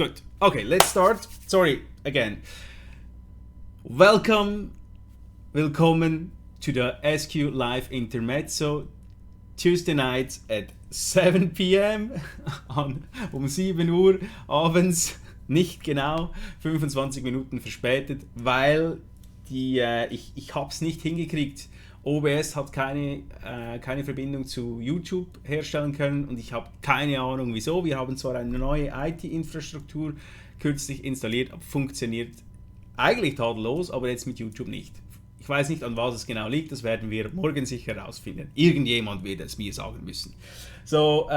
Good. Okay, let's start. Sorry, again. Willkommen to the SQLive Intermezzo, Tuesday nights at 7 p.m. um 7 Uhr abends, nicht genau, 25 Minuten verspätet, weil ich habe es nicht hingekriegt. OBS hat keine Verbindung zu YouTube herstellen können und ich habe keine Ahnung wieso. Wir haben zwar eine neue IT-Infrastruktur kürzlich installiert, aber funktioniert eigentlich tadellos, aber jetzt mit YouTube nicht. Ich weiß nicht, an was es genau liegt, das werden wir morgen sicher herausfinden. Irgendjemand wird es mir sagen müssen. So,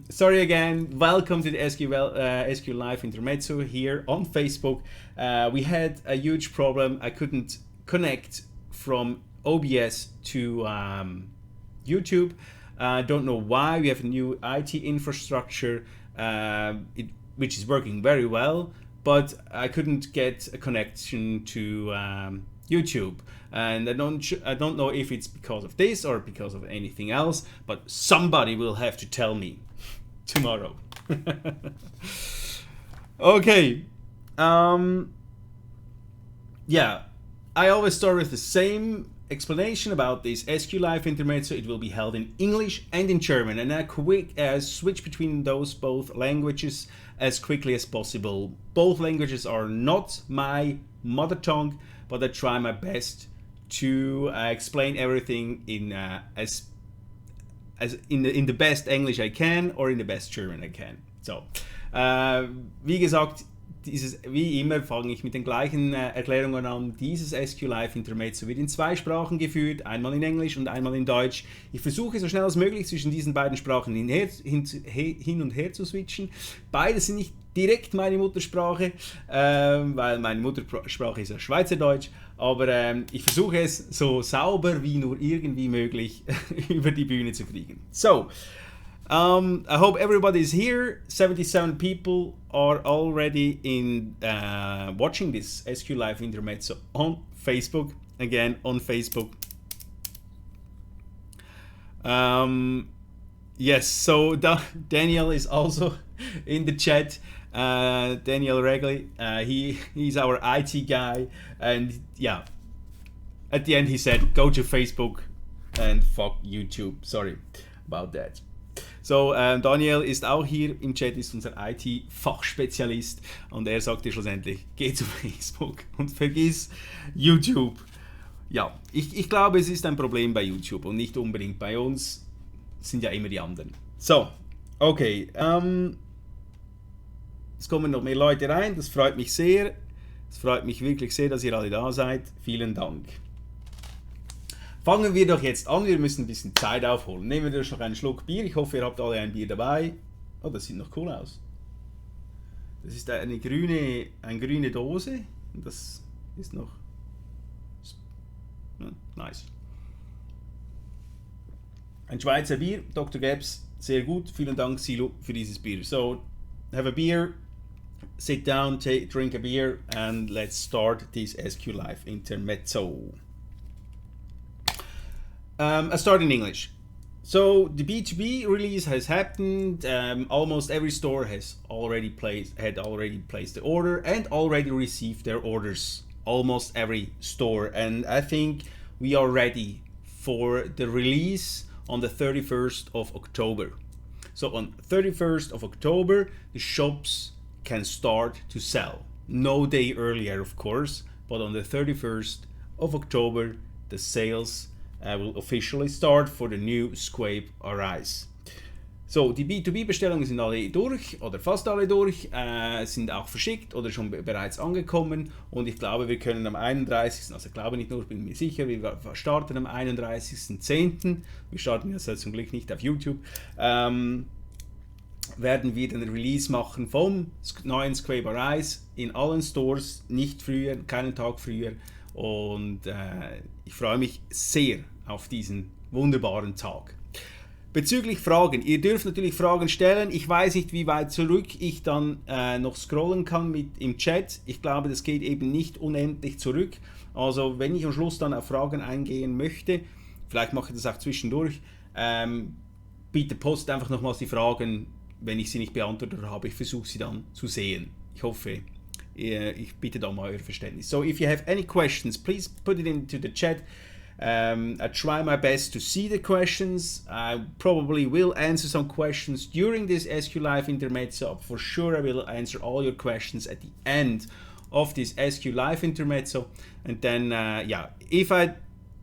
sorry again, welcome to the SQLive Intermezzo here on Facebook. We had a huge problem, I couldn't connect from OBS to YouTube. Don't know why. We have a new IT infrastructure which is working very well, but I couldn't get a connection to YouTube, and I don't know if it's because of this or because of anything else, but somebody will have to tell me tomorrow. Okay. Yeah, I always start with the same explanation about this SQLive Intermezzo. It will be held in English and in German, and I switch between those both languages as quickly as possible. Both languages are not my mother tongue, but I try my best to explain everything in in the best English I can or in the best German I can. So, wie gesagt, wie immer fange ich mit den gleichen Erklärungen an. Dieses SQLive Intermezzo wird in 2 Sprachen geführt, einmal in Englisch und einmal in Deutsch. Ich versuche so schnell als möglich zwischen diesen beiden Sprachen hin und her zu switchen. Beide sind nicht direkt meine Muttersprache, weil meine Muttersprache ist ja Schweizerdeutsch, aber ich versuche es so sauber wie nur irgendwie möglich über die Bühne zu kriegen. So, I hope everybody is here. 77 people are already in watching this SQLive Intermezzo on Facebook. Again, on Facebook. Yes, so Daniel is also in the chat. Daniel Regli, he's our IT guy, and yeah, at the end he said, go to Facebook and fuck YouTube. Sorry about that. So, Daniel ist auch hier im Chat, ist unser IT-Fachspezialist und er sagte schlussendlich, geh zu Facebook und vergiss YouTube. Ja, ich glaube, es ist ein Problem bei YouTube und nicht unbedingt bei uns, sind ja immer die anderen. So, okay, es kommen noch mehr Leute rein, das freut mich sehr. Es freut mich wirklich sehr, dass ihr alle da seid. Vielen Dank. Fangen wir doch jetzt an, wir müssen ein bisschen Zeit aufholen. Nehmen wir noch einen Schluck Bier, ich hoffe ihr habt alle ein Bier dabei. Oh, das sieht noch cool aus. Das ist eine grüne Dose. Das ist noch nice. Ein Schweizer Bier, Dr. Gebs, sehr gut. Vielen Dank, Silo, für dieses Bier. So, have a beer, sit down, drink a beer, and let's start this SQLive Intermezzo. I start in English. So the B2B release has happened. Almost every store had already placed the order and already received their orders. Almost every store, and I think we are ready for the release on the 31st of October. So on 31st of October, the shops can start to sell. No day earlier, of course, but on the 31st of October, the sales will officially start for the new SQuape A. So, die B2B-Bestellungen sind alle durch oder fast alle durch, sind auch verschickt oder schon bereits angekommen und ich glaube, wir können am 31., also ich glaube nicht nur, ich bin mir sicher, wir starten am 31.10., wir starten jetzt zum Glück nicht auf YouTube, werden wir den Release machen vom neuen SQuape A in allen Stores, nicht früher, keinen Tag früher. Und ich freue mich sehr auf diesen wunderbaren Tag. Bezüglich Fragen, ihr dürft natürlich Fragen stellen. Ich weiß nicht, wie weit zurück ich dann noch scrollen kann im Chat. Ich glaube, das geht eben nicht unendlich zurück. Also wenn ich am Schluss dann auf Fragen eingehen möchte, vielleicht mache ich das auch zwischendurch, bitte postet einfach nochmals die Fragen wenn ich sie nicht beantwortet habe, ich versuche sie dann zu sehen. Ich hoffe, ich bitte da mal euer Verständnis. So, if you have any questions, please put it into the chat. I try my best to see the questions. I probably will answer some questions during this SQLive Intermezzo. For sure I will answer all your questions at the end of this SQLive Intermezzo. And then, yeah, if I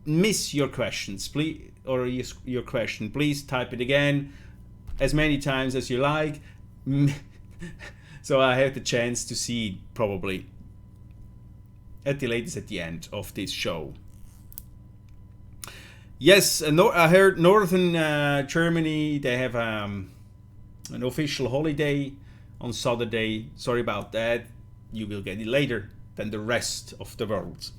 miss your questions, please, or your question, please type it again as many times as you like. So I have the chance to see it probably at the latest at the end of this show. Yes, I heard Northern Germany, they have an official holiday on Saturday. Sorry about that. You will get it later than the rest of the world.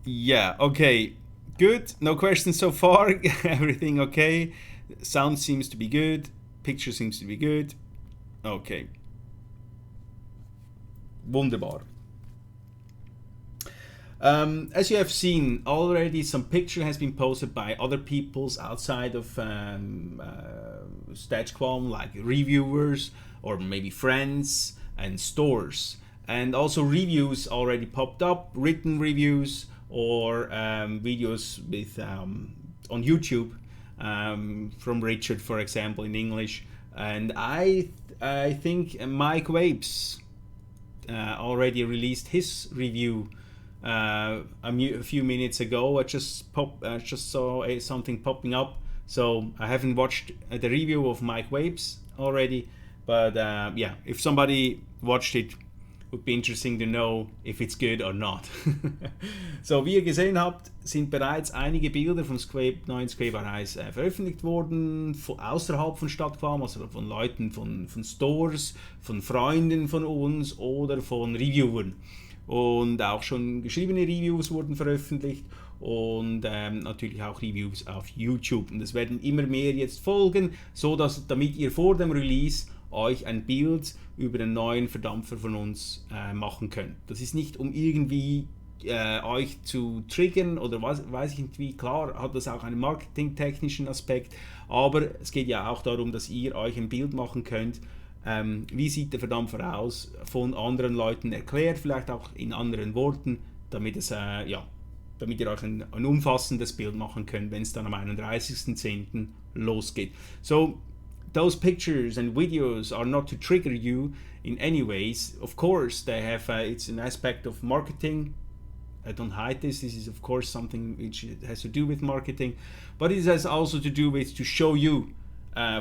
Yeah, okay. Good. No questions so far. Everything okay. Sound seems to be good. Picture seems to be good. Okay. Wunderbar. As you have seen already, some picture has been posted by other peoples outside of StattQualm, like reviewers or maybe friends and stores. And also reviews already popped up, written reviews or videos with on YouTube from Richard, for example, in English. And I think Mike Wapes already released his review a few minutes ago. I just saw something popping up, so I haven't watched the review of Mike Wapes already, but yeah, if somebody watched it, would be interesting to know if it's good or not. So, wie ihr gesehen habt, sind bereits einige Bilder vom neuen SQuape A veröffentlicht worden, außerhalb von StattQualm, also von Leuten, von Stores, von Freunden von uns oder von Reviewern. Und auch schon geschriebene Reviews wurden veröffentlicht und natürlich auch Reviews auf YouTube. Und es werden immer mehr jetzt folgen, damit ihr vor dem Release euch ein Bild über den neuen Verdampfer von uns machen könnt. Das ist nicht, um irgendwie euch zu triggern oder weiß ich nicht wie. Klar hat das auch einen marketingtechnischen Aspekt, aber es geht ja auch darum, dass ihr euch ein Bild machen könnt, wie sieht der Verdampfer aus, von anderen Leuten erklärt, vielleicht auch in anderen Worten, damit ihr euch ein umfassendes Bild machen könnt, wenn es dann am 31.10. losgeht. So, those pictures and videos are not to trigger you in any ways. Of course, they have it's an aspect of marketing. I don't hide this. This is of course something which has to do with marketing, but it has also to do with to show you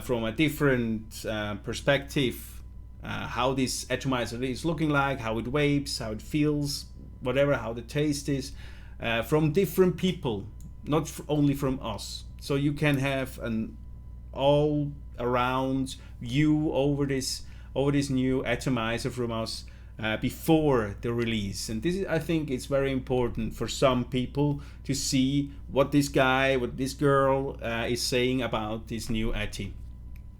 from a different perspective how this atomizer is looking like, how it vapes, how it feels, whatever, how the taste is, from different people, not only from us. So you can have an all around view over this new atomizer from us before the release. And this is, I think it's very important for some people to see what this guy, what this girl is saying about this new Ati,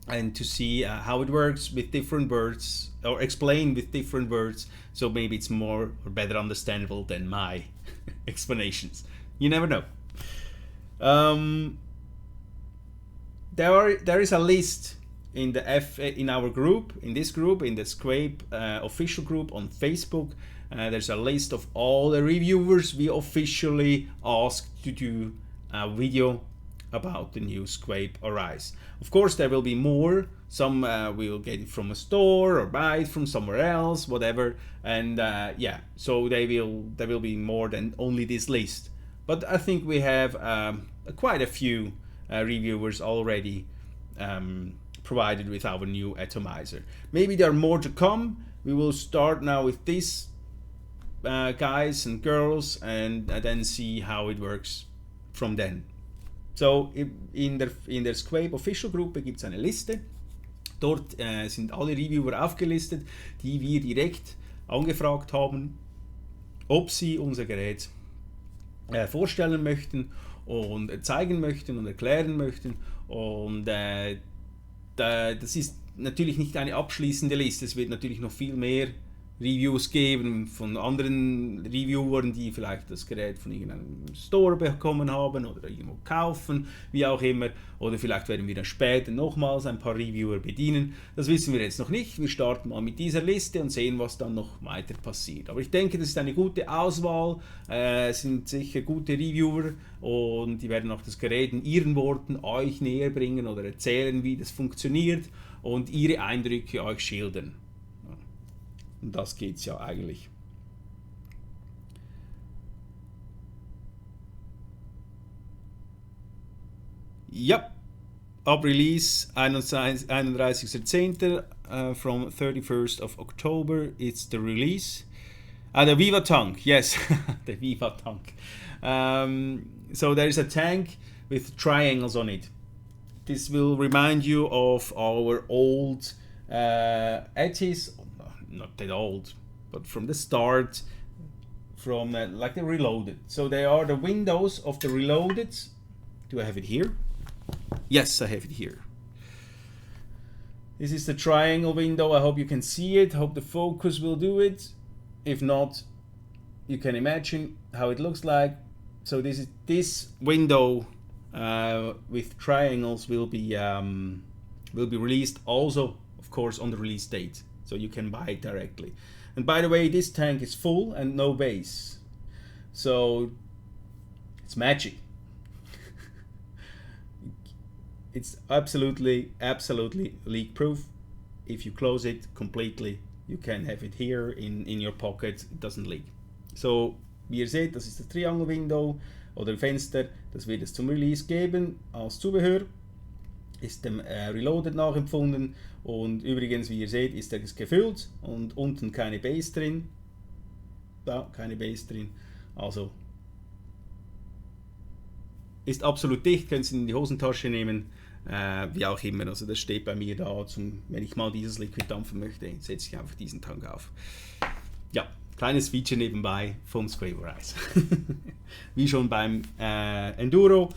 and to see how it works with different words, or explained with different words, so maybe it's more or better understandable than my explanations. You never know. There is a list in our group, in the SQuape official group on Facebook. There's a list of all the reviewers we officially asked to do a video about the new SQuape A. Of course, there will be more. Some will get it from a store or buy it from somewhere else, whatever. And yeah, so there will be more than only this list. But I think we have quite a few reviewers already provided with our new atomizer. Maybe there are more to come. We will start now with these guys and girls, and then see how it works from then. So in der SQuape Official Gruppe gibt es eine Liste. Dort sind alle Reviewer aufgelistet, die wir direkt angefragt haben, ob sie unser Gerät vorstellen möchten und zeigen möchten und erklären möchten. Und das ist natürlich nicht eine abschließende Liste. Es wird natürlich noch viel mehr Reviews geben von anderen Reviewern, die vielleicht das Gerät von irgendeinem Store bekommen haben oder irgendwo kaufen, wie auch immer. Oder vielleicht werden wir dann später nochmals ein paar Reviewer bedienen. Das wissen wir jetzt noch nicht. Wir starten mal mit dieser Liste und sehen, was dann noch weiter passiert. Aber ich denke, das ist eine gute Auswahl. Es sind sicher gute Reviewer und die werden auch das Gerät in ihren Worten euch näher bringen oder erzählen, wie das funktioniert und ihre Eindrücke euch schildern. Um das geht es ja eigentlich. Ja, ab Release 31.10. From 31st of October, it's the release. The Viva tank, yes, the Viva tank. So there is a tank with triangles on it. This will remind you of our old ETIs. Not that old, but from the start, from like the Reloaded. So they are the windows of the Reloaded. Do I have it here? Yes, I have it here. This is the triangle window. I hope you can see it. Hope the focus will do it. If not, you can imagine how it looks like. So this window with triangles will be released also, of course, on the release date. So you can buy it directly. And by the way, this tank is full and no base. So it's magic. It's absolutely leak proof. If you close it completely, you can have it here in your pocket. It doesn't leak. So wie ihr seht, das ist das Triangle Window oder Fenster. Das wird es zum Release geben als Zubehör. Ist dem Reloaded nachempfunden und übrigens, wie ihr seht, ist es gefüllt und unten keine Base drin. Da, keine Base drin. Also ist absolut dicht, könnt ihr in die Hosentasche nehmen, wie auch immer. Also das steht bei mir da, wenn ich mal dieses Liquid dampfen möchte, setze ich einfach diesen Tank auf. Ja, kleines Feature nebenbei vom SQuape A. Wie schon beim Enduro.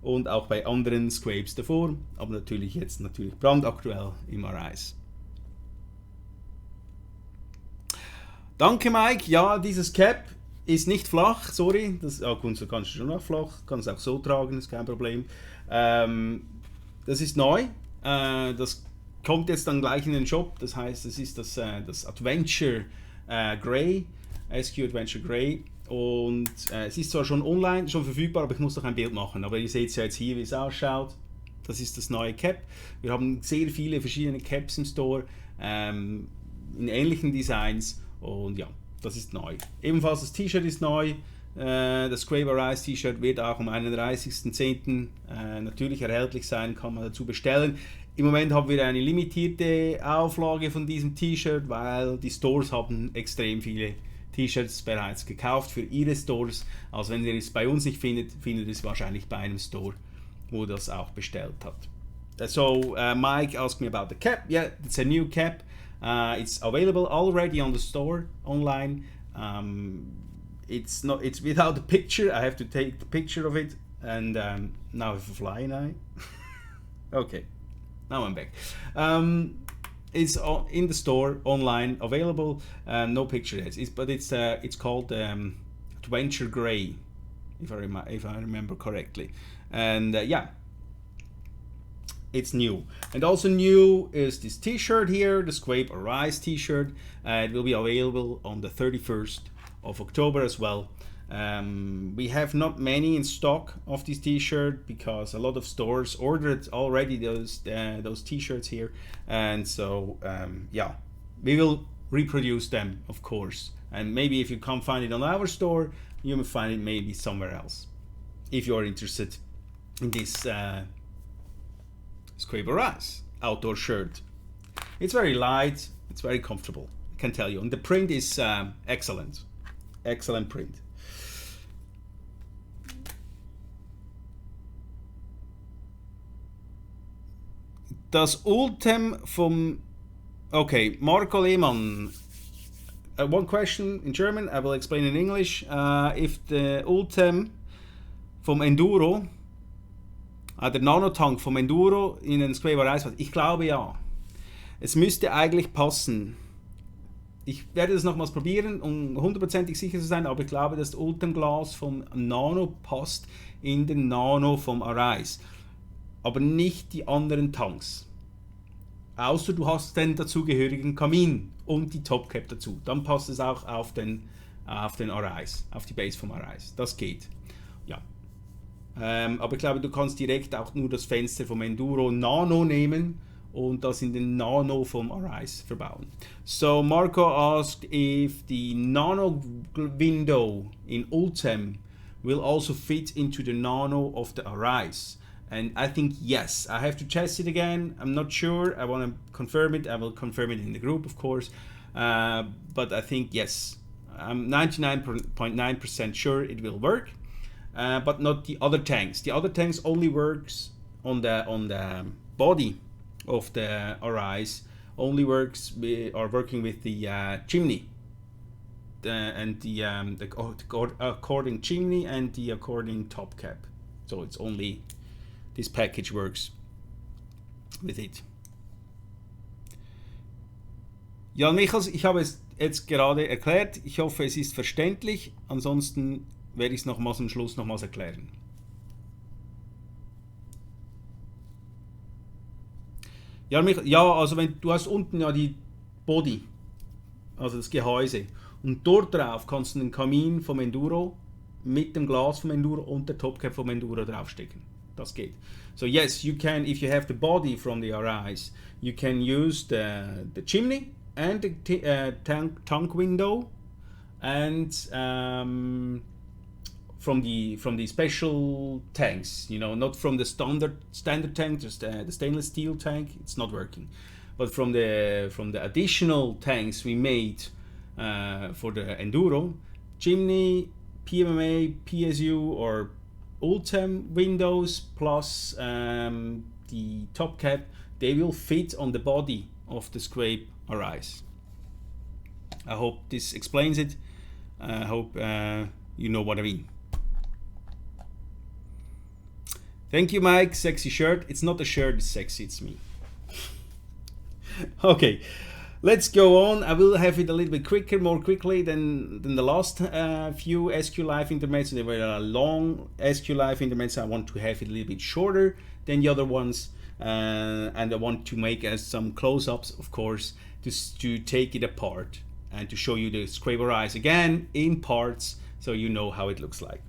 Und auch bei anderen Squapes davor, aber natürlich jetzt brandaktuell im Arise. Danke Mike, ja, dieses Cap ist nicht flach, sorry, das kannst du schon auch flach, kannst auch so tragen, ist kein Problem. Das ist neu, das kommt jetzt dann gleich in den Shop, das heißt, das ist das Adventure Grey, SQ Adventure Grey. Und es ist zwar schon online, schon verfügbar, aber ich muss noch ein Bild machen. Aber ihr seht ja jetzt hier, wie es ausschaut. Das ist das neue Cap. Wir haben sehr viele verschiedene Caps im Store, in ähnlichen Designs. Und ja, das ist neu. Ebenfalls das T-Shirt ist neu. Das SQuape A T-Shirt wird auch am 31.10. Natürlich erhältlich sein, kann man dazu bestellen. Im Moment haben wir eine limitierte Auflage von diesem T-Shirt, weil die Stores haben extrem viele T-Shirts bereits gekauft für ihre Stores. Also wenn ihr es bei uns nicht findet, findet ihr es wahrscheinlich bei einem Store, wo das auch bestellt hat. So Mike asked me about the cap. Yeah, it's a new cap. It's available already on the store online. It's without a picture. I have to take the picture of it. And now I have a flying eye. Okay, now I'm back. It's in the store online available. No picture yet. But it's called Adventure Grey, if I remember correctly. And yeah, it's new. And also new is this T-shirt here, the SQuape A T-shirt. It will be available on the 31st of October as well. We have not many in stock of this T-shirt because a lot of stores ordered already those T-shirts here, and so yeah, we will reproduce them, of course. And maybe if you can't find it on our store, you may find it maybe somewhere else. If you are interested in this SQuape A outdoor shirt, it's very light, it's very comfortable, I can tell you, and the print is excellent print. Das Ultem vom... Okay, Marco Lehmann. One question in German, I will explain in English. If the Ultem vom Enduro, der Nanotank vom Enduro in den SQuape A, ich glaube ja. Es müsste eigentlich passen. Ich werde das nochmals probieren, um hundertprozentig sicher zu sein, aber ich glaube, das Ultimglas vom Nano passt in den Nano vom Arise. Aber nicht die anderen Tanks. Außer du hast den dazugehörigen Kamin und die Topcap dazu. Dann passt es auch auf den Arise, auf die Base vom Arise. Das geht. Ja. Aber ich glaube, du kannst direkt auch nur das Fenster vom Enduro Nano nehmen und das in den Nano vom Arise verbauen. So Marco asked if the Nano window in Ultem will also fit into the Nano of the Arise. And I think yes. I have to test it again. I'm not sure. I want to confirm it. I will confirm it in the group, of course. But I think yes. I'm 99.9% sure it will work. But not the other tanks. The other tanks only works on the body of the Arise. Only are working with the chimney and the according chimney and the according top cap. So it's only this package works with it. Jan Michels, ich habe es jetzt gerade erklärt. Ich hoffe, es ist verständlich. Ansonsten werde ich es nochmals am Schluss nochmals erklären. Ja, also du hast unten ja die Body, also das Gehäuse. Und dort drauf kannst du den Kamin vom Enduro mit dem Glas vom Enduro und der Topcap vom Enduro draufstecken. Das geht. So yes, you can, if you have the body from the Arise, you can use the chimney and the tank window and from the special tanks, you know, not from the standard tank, just the stainless steel tank. It's not working, but from the additional tanks we made for the Enduro, chimney, PMMA, PSU or Ultem windows plus the top cap, they will fit on the body of the SQuape Arise. I hope this explains it. I hope you know what I mean. Thank you, Mike. Sexy shirt. It's not a shirt, it's sexy, it's me. Okay, let's go on. I will have it a little bit more quickly than the last few SQLive intermezzo. They were a long SQLive intermezzo. I want to have it a little bit shorter than the other ones. And I want to make some close-ups, of course, to take it apart and to show you the SQuape Arise again in parts so you know how it looks like.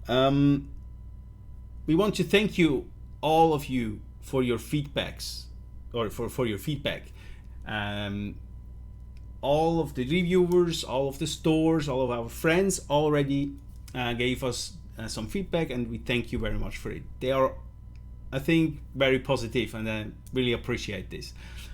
We want to thank you, all of you, for your feedbacks, or for your feedback. All of the reviewers, all of the stores, all of our friends already gave us some feedback, and we thank you very much for it. They are, I think, very positive, and I really appreciate this.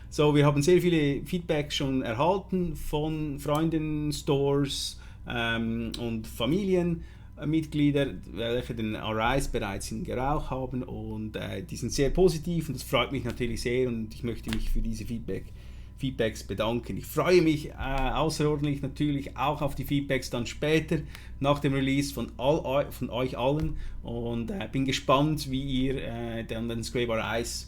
So, wir haben sehr viele Feedbacks schon erhalten von Freunden, Stores und Familienmitglieder, welche den Arise bereits in Gebrauch haben, und die sind sehr positiv und das freut mich natürlich sehr, und ich möchte mich für diese Feedbacks bedanken. Ich freue mich außerordentlich natürlich auch auf die Feedbacks dann später nach dem Release von euch allen, und bin gespannt, wie ihr dann den SQuape Arise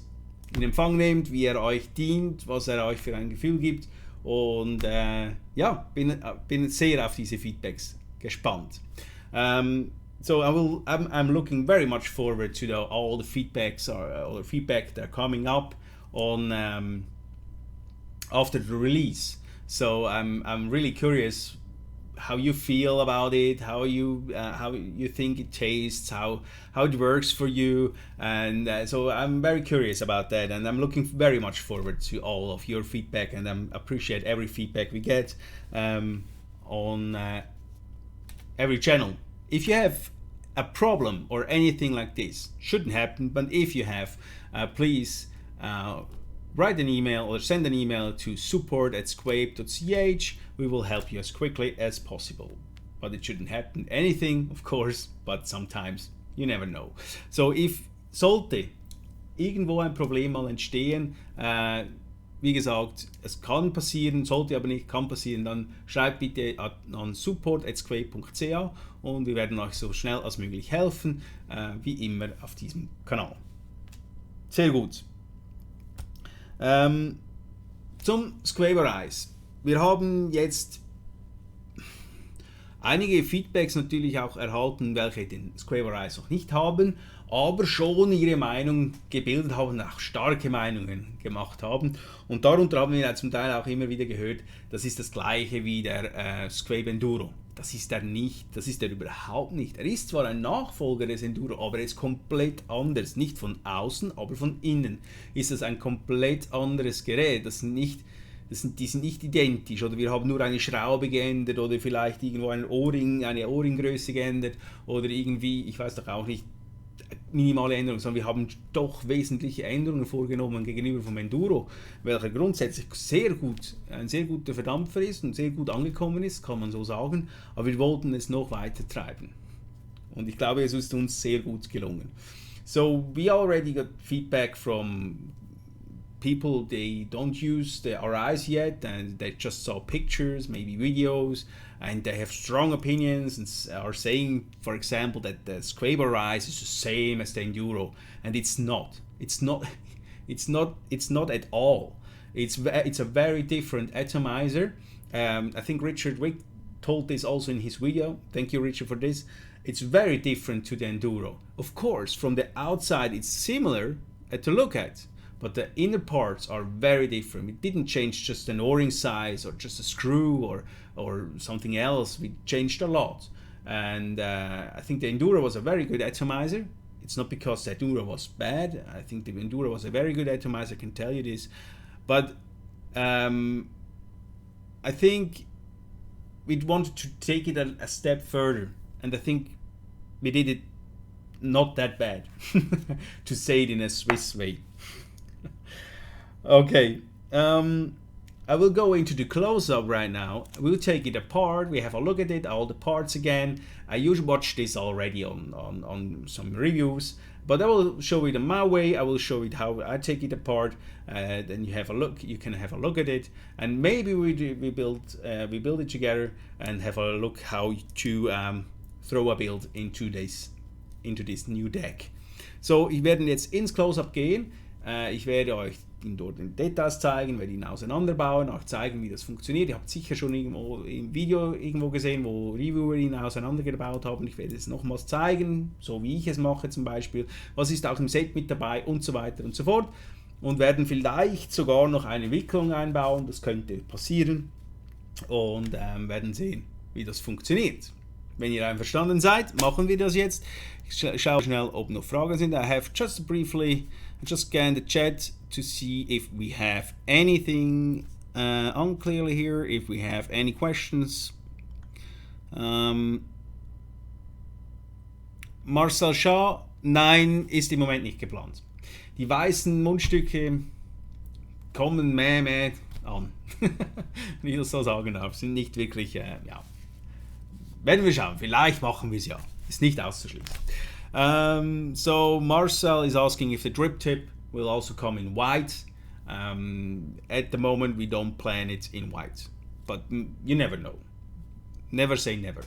in Empfang nehmt, wie er euch dient, was er euch für ein Gefühl gibt, und ja, bin sehr auf diese Feedbacks gespannt. So I'm looking very much forward to all the feedbacks or feedback that are coming up on after the release. So I'm really curious how you feel about it, how you think it tastes, how it works for you, and so I'm very curious about that, and I'm looking very much forward to all of your feedback, and I appreciate every feedback we get on every channel. If you have a problem or anything like this, shouldn't happen, but if you have, please write an email or send an email to support@squape.ch. We will help you as quickly as possible. But it shouldn't happen anything, of course, but sometimes you never know. So sollte irgendwo ein Problem mal entstehen, wie gesagt, es kann passieren, sollte aber nicht, kann passieren, dann schreibt bitte an support@squape.ch und wir werden euch so schnell als möglich helfen, wie immer auf diesem Kanal. Sehr gut. zum SQuape A. Wir haben jetzt einige Feedbacks natürlich auch erhalten, welche den SQuape A noch nicht haben, aber schon ihre Meinung gebildet haben, auch starke Meinungen gemacht haben. Und darunter haben wir zum Teil auch immer wieder gehört, das ist das gleiche wie der SQuape Enduro. Das ist er nicht, das ist er überhaupt nicht. Er ist zwar ein Nachfolger des Enduro, aber er ist komplett anders. Nicht von außen, aber von innen ist das ein komplett anderes Gerät. Die sind nicht identisch, oder wir haben nur eine Schraube geändert oder vielleicht irgendwo eine Ohrringgröße geändert oder irgendwie, ich weiß doch auch nicht, minimale Änderungen, sondern wir haben doch wesentliche Änderungen vorgenommen gegenüber vom Enduro, welcher grundsätzlich ein sehr guter Verdampfer ist und sehr gut angekommen ist, kann man so sagen, aber wir wollten es noch weiter treiben. Und ich glaube, es ist uns sehr gut gelungen. So, we already got feedback from people, they don't use the RIs yet, and they just saw pictures, maybe videos, and they have strong opinions and are saying, for example, that the SQuape A is the same as the Enduro, and it's not. It's not at all. It's a very different atomizer. I think Richard Wick told this also in his video. Thank you, Richard, for this. It's very different to the Enduro. Of course, from the outside, it's similar to look at, but the inner parts are very different. We didn't change just an O-ring size or just a screw or something else. We changed a lot. And I think the Enduro was a very good atomizer. It's not because the Enduro was bad. I think the Enduro was a very good atomizer, I can tell you this. But I think we wanted to take it a step further. And I think we did it not that bad, to say it in a Swiss way. Okay, I will go into the close-up right now. We'll take it apart, we have a look at it, all the parts again. I usually watch this already on some reviews, but I will show it in my way. I will show it how I take it apart. Then you have a look. You can have a look at it, and maybe we build it together and have a look how to throw a build into this new deck. So, ich werde jetzt ins Close-up gehen. Ich werde euch dort in Details zeigen, werde ihn auseinanderbauen, auch zeigen, wie das funktioniert. Ihr habt sicher schon irgendwo im Video gesehen, wo Reviewer ihn auseinandergebaut haben. Ich werde es nochmals zeigen, so wie ich es mache zum Beispiel. Was ist auch im Set mit dabei und so weiter und so fort. Und werden vielleicht sogar noch eine Wicklung einbauen, das könnte passieren. Und werden sehen, wie das funktioniert. Wenn ihr einverstanden seid, machen wir das jetzt. Ich schaue schnell, ob noch Fragen sind. I have just scanned the chat to see if we have anything unclearly here, if we have any questions. Marcel Schah, nein, ist im Moment nicht geplant. Die weißen Mundstücke kommen mehr an, wie ich das so sagen darf, sind nicht wirklich, ja. Werden wir schauen, vielleicht machen wir es ja, ist nicht auszuschließen. So Marcel is asking if the drip tip will also come in white. At the moment we don't plan it in white, but you never know. Never say never.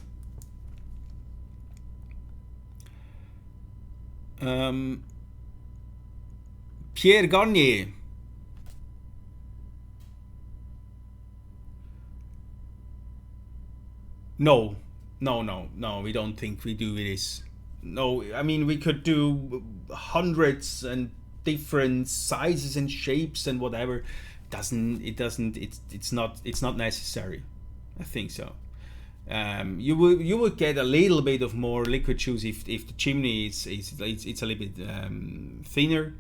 Pierre Garnier. No, we don't think we do this. No, I mean, we could do hundreds and different sizes and shapes and whatever. It's not necessary. I think so. You would get a little bit of more liquid juice if the chimney it's a little bit thinner,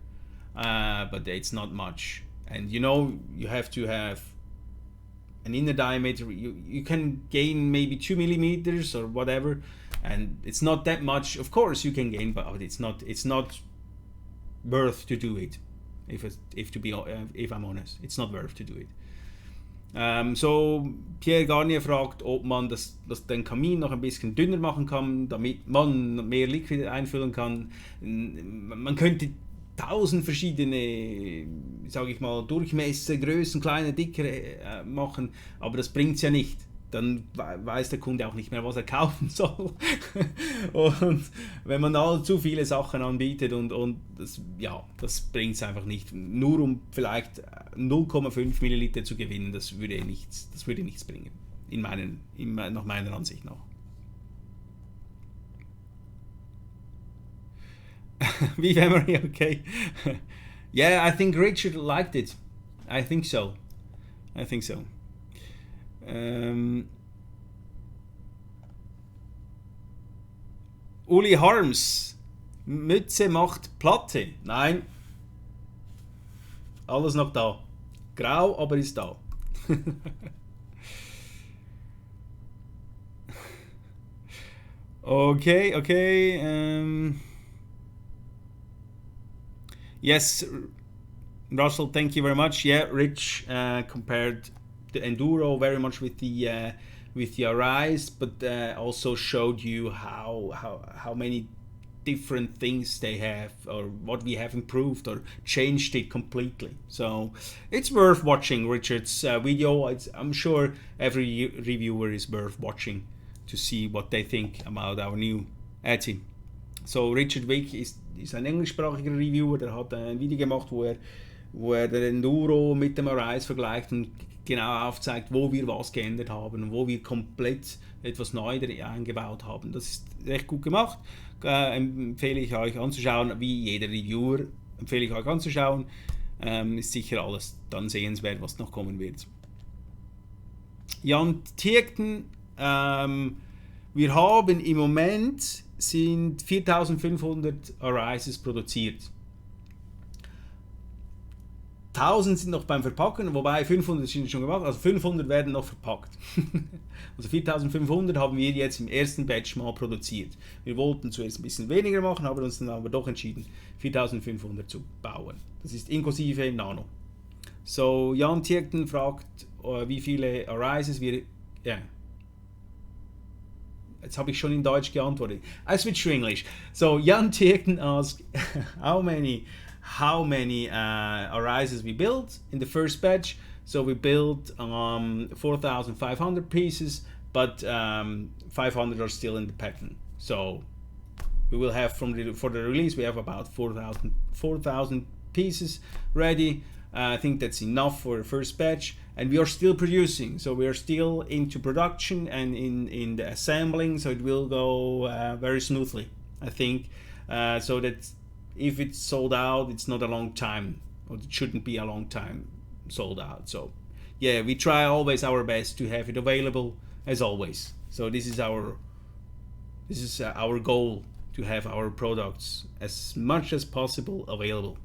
but it's not much. And you have to have an inner diameter. You can gain maybe 2 millimeters or whatever, and it's not that much. Of course you can gain, but it's not worth to do it. If I'm honest, it's not worth to do it. So Pierre Garnier fragt, ob man den Kamin noch ein bisschen dünner machen kann, damit man mehr Liquid einfüllen kann. Man könnte 1000 verschiedene, sage ich mal, Durchmesser, Größen, kleine, dicke machen, aber das bringt es ja nicht. dann weiß der Kunde auch nicht mehr, was er kaufen soll. Und wenn man da zu viele Sachen anbietet und das, ja, das bringt es einfach nicht. Nur um vielleicht 0,5 Milliliter zu gewinnen, das würde nichts bringen. Nach meiner Ansicht nach. Wie memory, okay. Yeah, I think Richard liked it. I think so. Uli Harms, Mütze macht Platte. Nein, alles noch da. Grau, aber ist da. Okay. Yes, Russell, thank you very much. Yeah, Rich compared the Enduro very much with the Arise, but also showed you how many different things they have, or what we have improved or changed it completely. So it's worth watching Richard's video. I'm sure every reviewer is worth watching to see what they think about our new RTA. So Richard Wick ist ein englischsprachiger Reviewer, der hat ein Video gemacht, wo er den Enduro mit dem Arise vergleicht und genau aufzeigt, wo wir was geändert haben und wo wir komplett etwas neu eingebaut haben. Das ist recht gut gemacht. Empfehle ich euch anzuschauen, wie jeder Reviewer empfehle ich euch anzuschauen. Ist sicher alles dann sehenswert, was noch kommen wird. Jan Tiegten, wir haben im Moment sind 4500 Arises produziert. 1000 sind noch beim Verpacken, wobei 500 sind schon gemacht, also 500 werden noch verpackt. Also 4500 haben wir jetzt im ersten Batch mal produziert. Wir wollten zuerst ein bisschen weniger machen, haben uns dann aber doch entschieden, 4500 zu bauen. Das ist inklusive Nano. So, Jan Tiegten fragt, wie viele Arises wir... Yeah. Jetzt habe ich schon in Deutsch geantwortet. I switch to English. So, Jan Tiegten asked how many Arises we built in the first batch. So we built 4,500 pieces, but 500 are still in the pattern. So we will have for the release we have about 4,000 pieces ready. I think that's enough for the first batch, and we are still producing. So we are still into production and in the assembling. So it will go very smoothly, I think. So that if it's sold out, it's not a long time, or it shouldn't be a long time sold out. So yeah, we try always our best to have it available as always. So this is our goal, to have our products as much as possible available.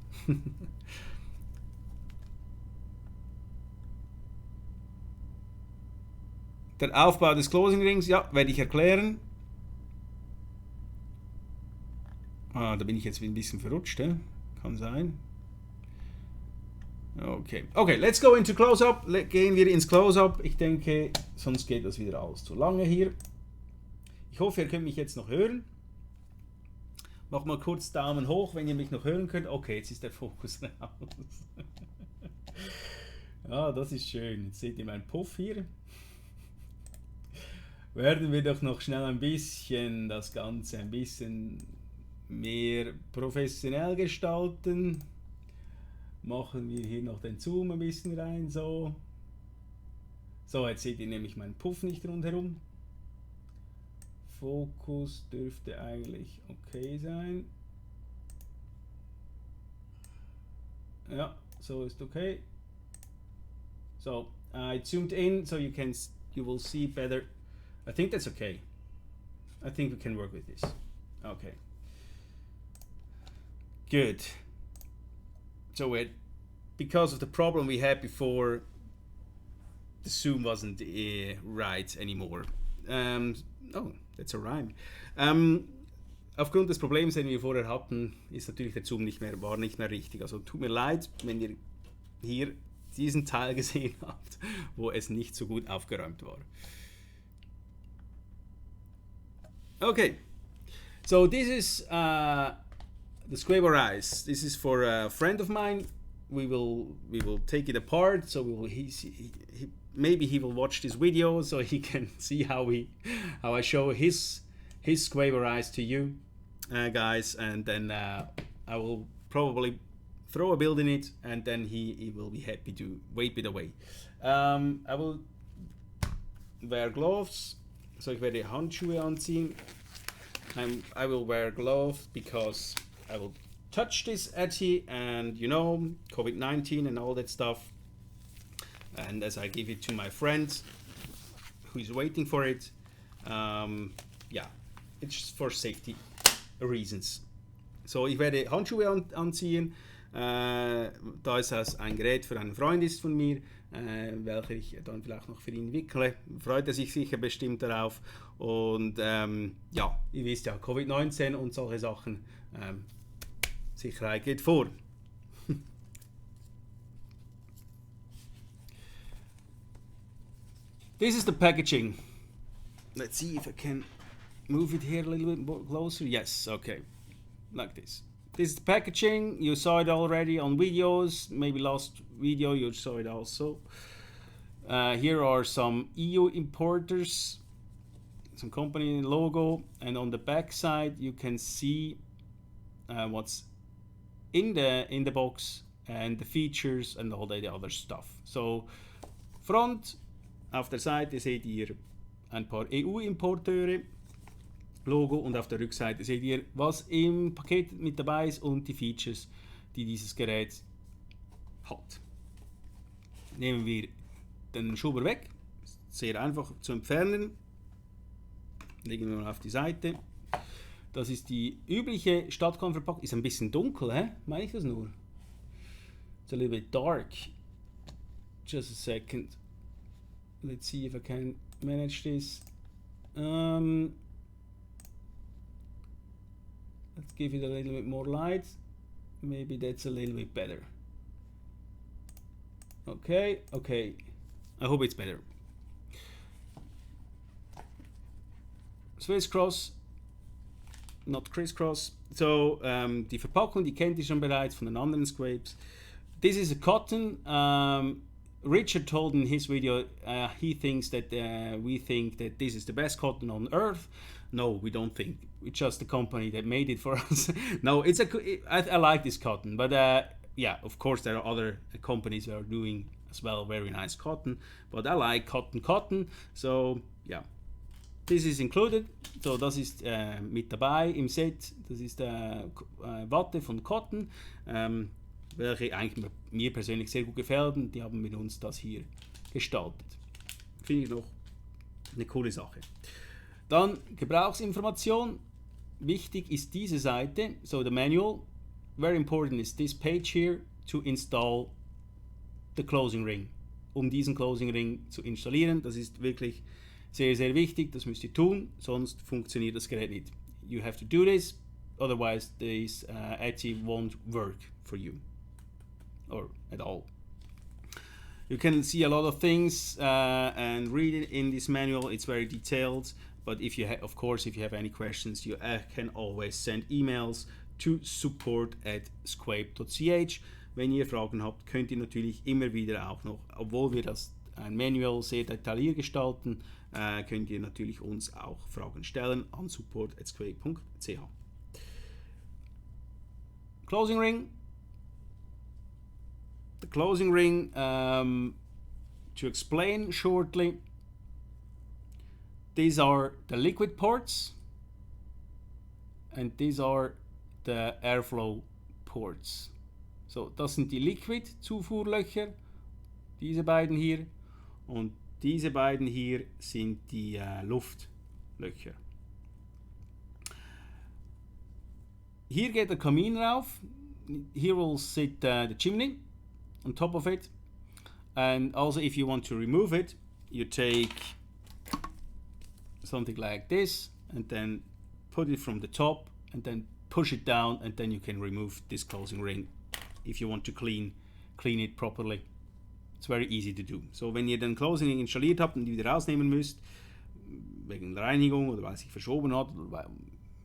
Der Aufbau des Closing Rings, ja, werde ich erklären. Da bin ich jetzt ein bisschen verrutscht, kann sein. Okay, let's go into Close-Up. Gehen wir ins Close-Up. Ich denke, sonst geht das wieder alles zu lange hier. Ich hoffe, ihr könnt mich jetzt noch hören. Mach mal kurz Daumen hoch, wenn ihr mich noch hören könnt. Okay, jetzt ist der Fokus raus. Ja, das ist schön. Jetzt seht ihr meinen Puff hier. Werden wir doch noch schnell ein bisschen das Ganze ein bisschen mehr professionell gestalten. Machen wir hier noch den Zoom ein bisschen rein, so. So, jetzt seht ihr nämlich meinen Puff nicht rundherum. Fokus dürfte eigentlich okay sein. Ja, so ist okay. So, I zoomed in so you will see better. I think that's okay. I think we can work with this. Okay. Good. So because of the problem we had before, the zoom wasn't right anymore. Oh, that's a rhyme. Aufgrund des Problems, den wir vorher hatten, ist natürlich der Zoom war nicht mehr richtig. Also tut mir leid, wenn ihr hier diesen Teil gesehen habt, wo es nicht so gut aufgeräumt war. Okay, so this is the SQuape Arise. This is for a friend of mine. We will take it apart. So maybe he will watch this video so he can see how I show his SQuape A to you guys, and then I will probably throw a build in it, and then he will be happy to wipe it away. I will wear gloves, so ich werde Handschuhe anziehen. I will wear gloves because I will touch this RTA, and you know, COVID-19 and all that stuff. And as I give it to my friend who is waiting for it, yeah, it's just for safety reasons. So, ich werde Handschuhe anziehen, da es ein Gerät für einen Freund ist von mir, welcher ich dann vielleicht noch für ihn wickle. Freut er sich sicher bestimmt darauf. Und ja, ihr wisst ja, Covid-19 und solche Sachen, Sicherheit geht vor. This is the packaging. Let's see if I can move it here a little bit more closer. Yes, okay, like this. This is the packaging. You saw it already on videos. Maybe last video you saw it also. Here are some EU importers, some company logo, and on the back side you can see what's in the box and the features and all the other stuff. So front, auf der Seite seht ihr ein paar EU-Importeure, Logo, und auf der Rückseite seht ihr, was im Paket mit dabei ist und die Features, die dieses Gerät hat. Nehmen wir den Schubber weg, sehr einfach zu entfernen, legen wir mal auf die Seite. Das ist die übliche StattQualm-Verpackung, ist ein bisschen dunkel, meine ich das nur? It's a little bit dark. Just a second. Let's see if I can manage this. Let's give it a little bit more light. Maybe that's a little bit better. Okay, okay. I hope it's better. Swiss cross, not crisscross. So, die Verpackung, die kennt ihr schon bereits von den anderen SQuapes. This is a cotton. Richard told in his video he thinks that we think that this is the best cotton on earth. No, we don't think. It's just the company that made it for us. No, I like this cotton, but yeah, of course there are other companies that are doing as well very nice cotton, but I like cotton. So yeah, this is included. So das ist mit dabei im Set. Das ist Watte von Cotton. Welche eigentlich mir persönlich sehr gut gefällt, und die haben mit uns das hier gestaltet. Finde ich noch eine coole Sache. Dann Gebrauchsinformation. Wichtig ist diese Seite, so the manual. Very important is this page here to install the closing ring. Um diesen Closing Ring zu installieren, das ist wirklich sehr, sehr wichtig, das müsst ihr tun, sonst funktioniert das Gerät nicht. You have to do this, otherwise this RTA won't work for you. Or at all. You can see a lot of things and read it in this manual. It's very detailed, but if you of course, if you have any questions, you can always send emails to support@squape.ch. Wenn ihr Fragen habt, könnt ihr natürlich immer wieder auch noch, obwohl wir das ein Manual sehr detailliert gestalten, könnt ihr natürlich uns auch Fragen stellen an support@squape.ch. Closing ring. The closing ring, to explain shortly, these are the liquid ports and these are the airflow ports. So, das sind die Liquid-Zufuhrlöcher, diese beiden hier, und diese beiden hier sind die Luftlöcher. Hier geht der Kamin rauf. Here will sit the chimney on top of it, and also if you want to remove it, you take something like this and then put it from the top and then push it down, and then you can remove this closing ring if you want to clean it properly. It's very easy to do. So, wenn ihr den Closing Ring installiert habt und die wieder rausnehmen müsst, wegen der Reinigung oder weil es sich verschoben hat oder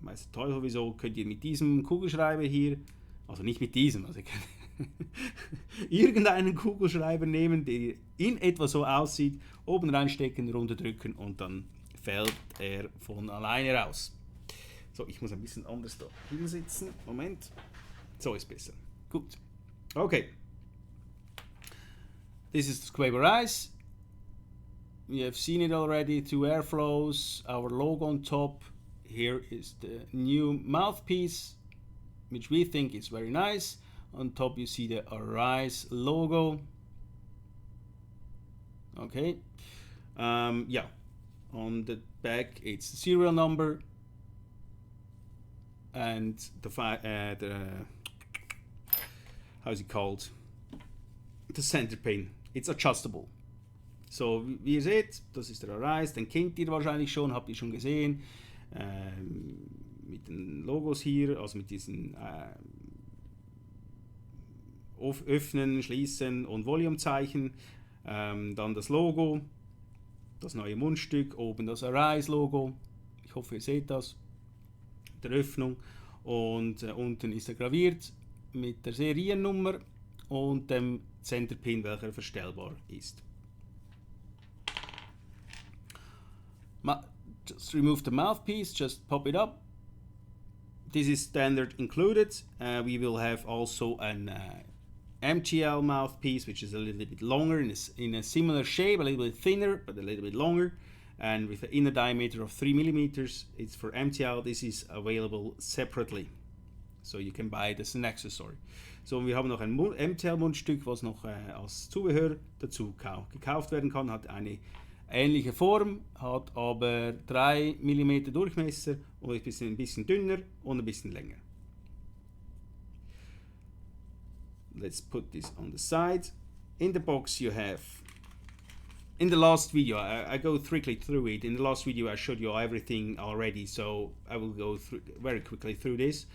weiß der Teufel wieso, könnt ihr mit diesem Kugelschreiber hier, also nicht mit diesem, also irgendeinen Kugelschreiber nehmen, der in etwa so aussieht, oben reinstecken, runterdrücken und dann fällt er von alleine raus. So, ich muss ein bisschen anders da hinsitzen. Moment. So ist besser. Gut. Okay. This is the SQuape A. We have seen it already, 2 airflows, our logo on top. Here is the new mouthpiece, which we think is very nice. On top you see the Arise logo. Okay. Yeah. On the back it's the serial number and the how's it called? The center pin. It's adjustable. So, wie ihr seht, das ist der Arise, den kennt ihr wahrscheinlich schon, habt ihr schon gesehen. Mit den Logos hier, also mit diesen Öffnen, Schließen und Volumezeichen. Dann das Logo, das neue Mundstück, oben das Arise-Logo. Ich hoffe, ihr seht das. Der Öffnung. Und unten ist er graviert mit der Seriennummer und dem Centerpin, welcher verstellbar ist. Just remove the mouthpiece, just pop it up. This is standard included. We will have also an MTL mouthpiece, which is a little bit longer in a similar shape, a little bit thinner, but a little bit longer, and with an inner diameter of 3 mm. It's for MTL. This is available separately, so you can buy it as an accessory. So, wir haben noch ein MTL-Mundstück, was noch als Zubehör dazu gekauft werden kann, hat eine ähnliche Form, hat aber 3 mm Durchmesser und ist ein bisschen dünner und ein bisschen länger. Let's put this on the side. In the box you have, in the last video, I go quickly through it. In the last video I showed you everything already, so I will go very quickly through this.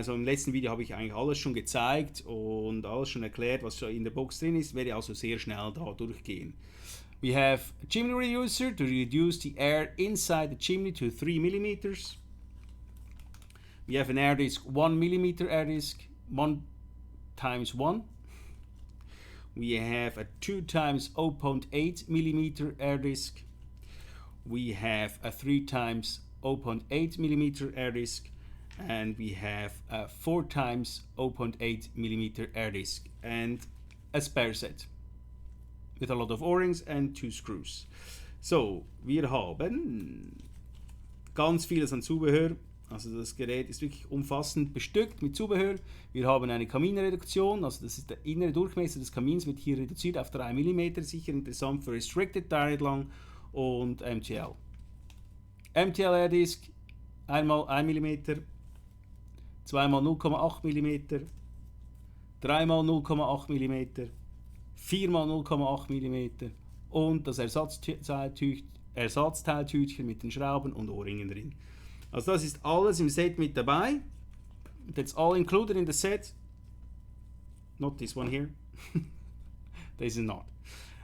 So im letzten Video habe ich eigentlich alles schon gezeigt und alles schon erklärt, was in der Box drin ist. Werde also sehr schnell da durchgehen. We have a Chimney Reducer to reduce the air inside the chimney to 3 mm. We have an air disc, 1 mm air disc, 1 times 1. We have a 2 times 0.8 mm air disc. We have a 3 times 0.8 mm air disc. And we have a 4 times 0.8 mm air disc and a spare set with a lot of O-rings and 2 screws. So, wir haben ganz vieles an Zubehör. Also das Gerät ist wirklich umfassend bestückt mit Zubehör. Wir haben eine Kaminreduktion, also das ist der innere Durchmesser des Kamins, wird hier reduziert auf 3 mm, sicher interessant für Restricted Direct Lang und MTL. MTL Air Disc, einmal 1 mm, zweimal 0,8 mm, dreimal 0,8 mm, viermal 0,8 mm und das Ersatzteiltütchen mit den Schrauben und Ohrringen drin. Also das ist alles im Set mit dabei. That's all included in the set. Not this one here. This is not.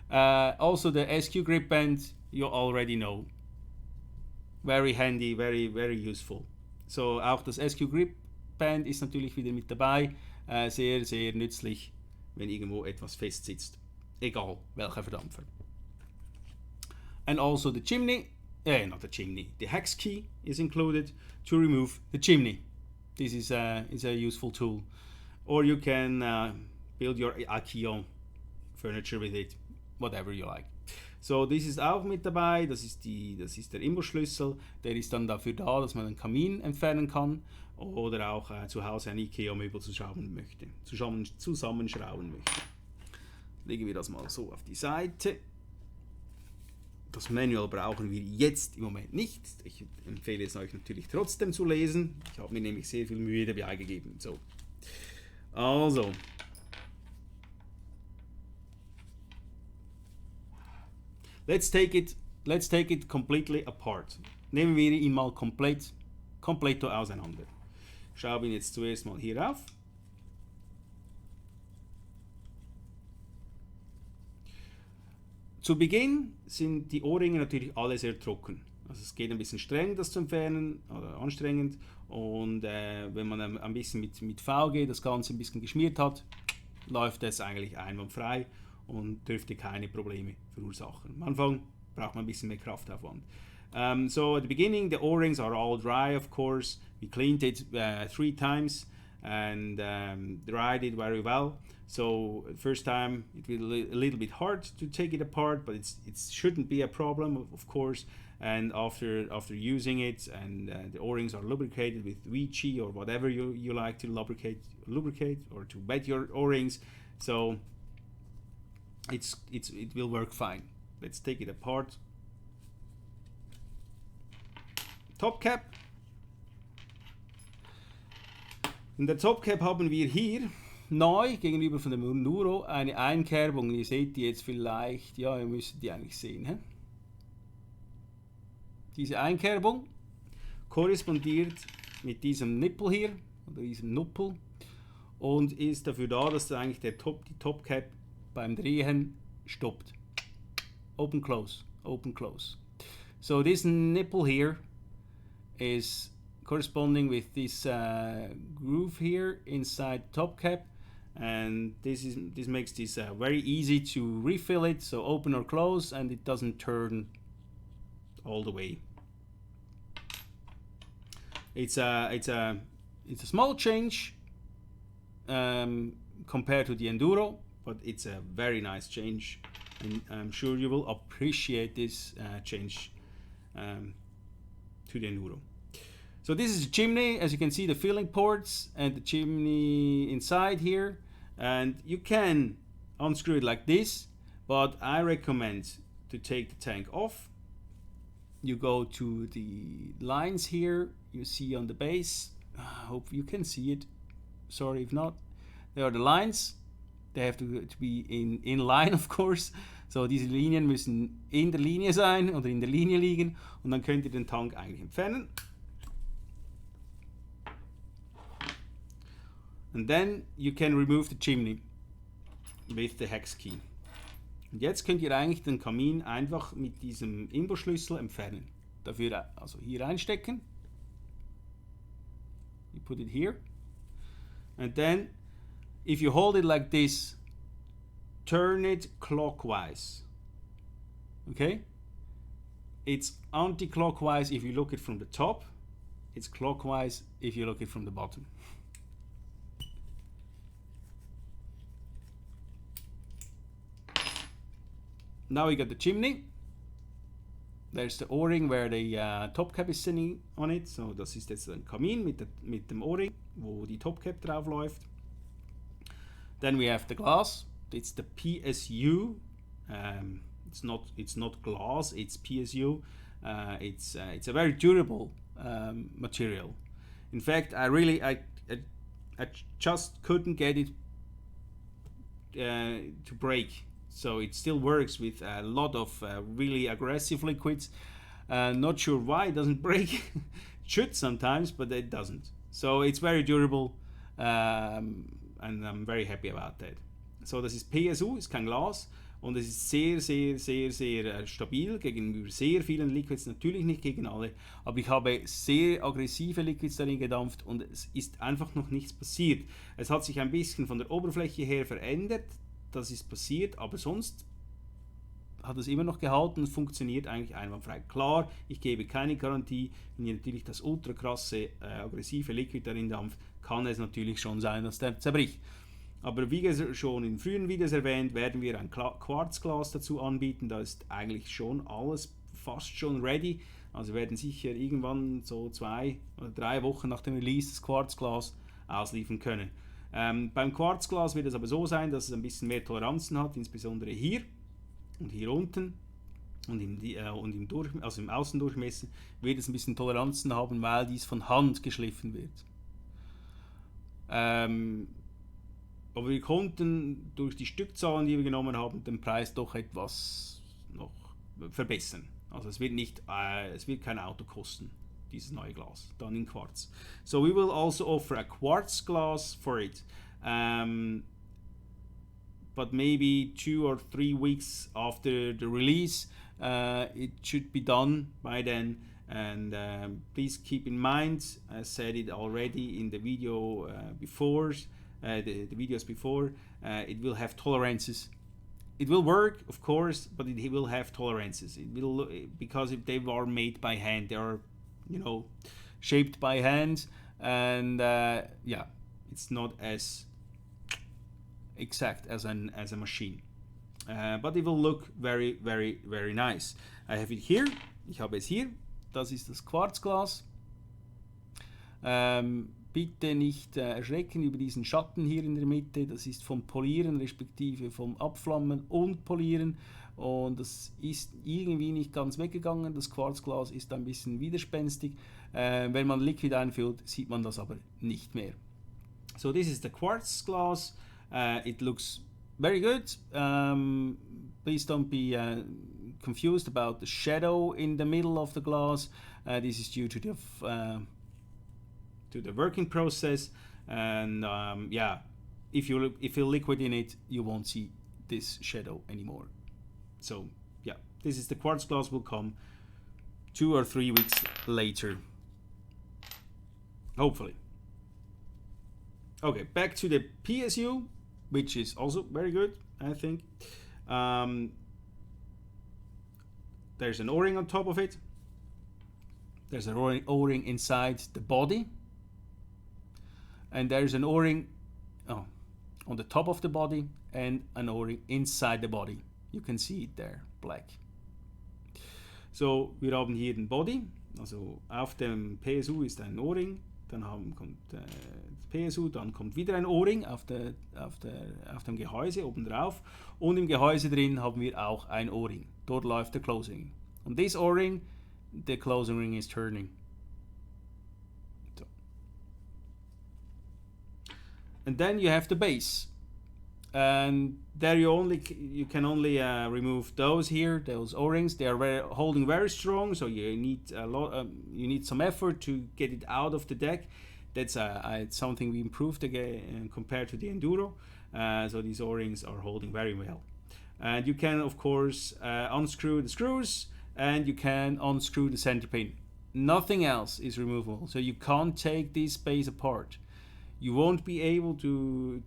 Also the SQ grip band, you already know. Very handy, very, very useful. So auch das SQ grip band ist natürlich wieder mit dabei. Sehr, sehr nützlich, wenn irgendwo etwas fest sitzt. Egal welcher Verdampfer. And also the chimney, not the chimney, the hex key is included to remove the chimney. This is a useful tool. Or you can build your IKEA furniture with it, whatever you like. So, this ist auch mit dabei, das ist der Imbusschlüssel, der ist dann dafür da, dass man den Kamin entfernen kann oder auch zu Hause ein IKEA-Möbel zusammenschrauben möchte. Legen wir das mal so auf die Seite. Das Manual brauchen wir jetzt im Moment nicht. Ich empfehle es euch natürlich trotzdem zu lesen. Ich habe mir nämlich sehr viel Mühe dabei gegeben. So. Also. Let's take it completely apart. Nehmen wir ihn mal komplett auseinander. Schraube ihn jetzt zuerst mal hier auf. Zu Beginn sind die Ohrringe natürlich alle sehr trocken. Also es geht ein bisschen streng, das zu entfernen, oder anstrengend. Und wenn man ein bisschen mit VG das Ganze ein bisschen geschmiert hat, läuft das eigentlich einwandfrei und dürfte keine Probleme verursachen. Am Anfang braucht man ein bisschen mehr Kraftaufwand. So at the beginning, the O-rings are all dry, of course. We cleaned it 3 times and dried it very well. So first time it will be a little bit hard to take it apart, but it shouldn't be a problem, of course. And after using it, and the O-rings are lubricated with Wicking or whatever you like to lubricate or to wet your O-rings, so it will work fine. Let's take it apart. Top Cap. In der Top Cap haben wir hier neu gegenüber von dem Enduro eine Einkerbung. Ihr seht die jetzt vielleicht, ja, ihr müsst die eigentlich sehen. He? Diese Einkerbung korrespondiert mit diesem Nippel hier, oder diesem Nuppel, und ist dafür da, dass eigentlich die Top Cap beim Drehen stoppt. Open, close, open, close. So this nipple here is corresponding with this groove here inside top cap, and this makes this very easy to refill it, so open or close, and it doesn't turn all the way. It's a small change compared to the Enduro, but it's a very nice change, and I'm sure you will appreciate this change to the Enduro. So this is a chimney, as you can see, the filling ports and the chimney inside here, and you can unscrew it like this, but I recommend to take the tank off. You go to the lines here, you see on the base, I hope you can see it, sorry if not, there are the lines, they have to be in line, of course, so diese Linien müssen in der Linie sein oder in der Linie liegen, und dann könnt ihr den Tank eigentlich entfernen. And then you can remove the chimney with the hex key. Und jetzt könnt ihr eigentlich den Kamin einfach mit diesem Imbusschlüssel entfernen. Dafür also hier reinstecken. You put it here. And then, if you hold it like this, turn it clockwise. Okay? It's anti-clockwise if you look it from the top. It's clockwise if you look it from the bottom. Now we got the chimney. There's the O-ring where the top cap is sitting on it. So das ist jetzt ein Kamin mit dem O-ring, wo die top cap drauf läuft. Then we have the glass. It's the PSU. It's not glass. It's PSU. It's a very durable material. In fact, I just couldn't get it to break. So it still works with a lot of really aggressive liquids. Not sure why it doesn't break. It should sometimes, but it doesn't. So it's very durable, and I'm very happy about that. So das ist PSU, ist kein Glas, und es ist sehr, sehr, sehr, sehr stabil gegenüber sehr vielen Liquids, natürlich nicht gegen alle, aber ich habe sehr aggressive Liquids darin gedampft und es ist einfach noch nichts passiert. Es hat sich ein bisschen von der Oberfläche her verändert, das ist passiert, aber sonst hat es immer noch gehalten und funktioniert eigentlich einwandfrei. Klar, ich gebe keine Garantie, wenn ihr natürlich das ultra krasse, aggressive Liquid darin dampft, kann es natürlich schon sein, dass der zerbricht. Aber wie schon in früheren Videos erwähnt, werden wir ein Quarzglas dazu anbieten, da ist eigentlich schon alles fast schon ready. Also wir werden sicher irgendwann so 2 oder 3 Wochen nach dem Release das Quarzglas ausliefern können. Beim Quarzglas wird es aber so sein, dass es ein bisschen mehr Toleranzen hat, insbesondere hier und hier unten und im Außendurchmesser wird es ein bisschen Toleranzen haben, weil dies von Hand geschliffen wird. Aber wir konnten durch die Stückzahlen, die wir genommen haben, den Preis doch etwas noch verbessern. Also es wird kein Auto kosten, dieses neue Glas, dann in Quarz. So we will also offer a quartz glass for it, but maybe 2 or 3 weeks after the release, it should be done by then. And please keep in mind, I said it already in the video before, the videos before, it will have tolerances. It will work, of course, but it will have tolerances. It will, because if they are made by hand, they are, you know, shaped by hand, and yeah, it's not as exact as a machine. But it will look very, very, very nice. I have it here. Ich habe es hier. Das ist das Quarzglas. Bitte nicht erschrecken über diesen Schatten hier in der Mitte. Das ist vom Polieren, respektive vom Abflammen und Polieren. Und das ist irgendwie nicht ganz weggegangen. Das Quarzglas ist ein bisschen widerspenstig. Wenn man Liquid einfüllt, sieht man das aber nicht mehr. So this is the quartz glass. It looks very good. Please don't be confused about the shadow in the middle of the glass. This is due to the working process, and yeah, if you fill liquid in it, you won't see this shadow anymore. So yeah, this is the quartz glass. Will come 2 or 3 weeks later, hopefully. Okay, back to the PSU, which is also very good, I think. There's an O-ring on top of it. There's an O-ring inside the body. And there's an O-ring on the top of the body and an O-ring inside the body. You can see it there, black. So, wir haben hier den Body. Also auf dem PSU ist ein O-ring. Dann kommt das PSU, dann kommt wieder ein O-ring auf dem Gehäuse oben drauf. Und im Gehäuse drin haben wir auch ein O-ring. Dort läuft der Closing. Und this O-ring, the closing ring is turning. So. And then you have the base. And there you can only remove those here, those O-rings. They are holding very strong, so you need you need some effort to get it out of the deck. That's it's something we improved again compared to the Enduro. So these O-rings are holding very well. And you can, of course, unscrew the screws, and you can unscrew the center pin. Nothing else is removable, so you can't take this base apart. You won't be able to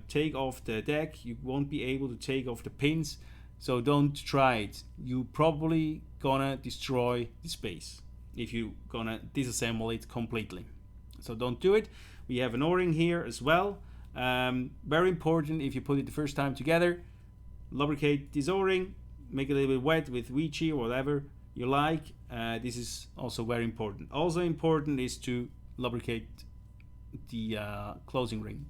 take off the deck. You won't be able to take off the pins. So don't try it. You probably gonna destroy the space if you gonna disassemble it completely. So don't do it. We have an O-ring here as well. Very important if you put it the first time together. Lubricate this O-ring. Make it a little bit wet with Wicking or whatever you like. This is also very important. Also important is to lubricate die Closing Ring.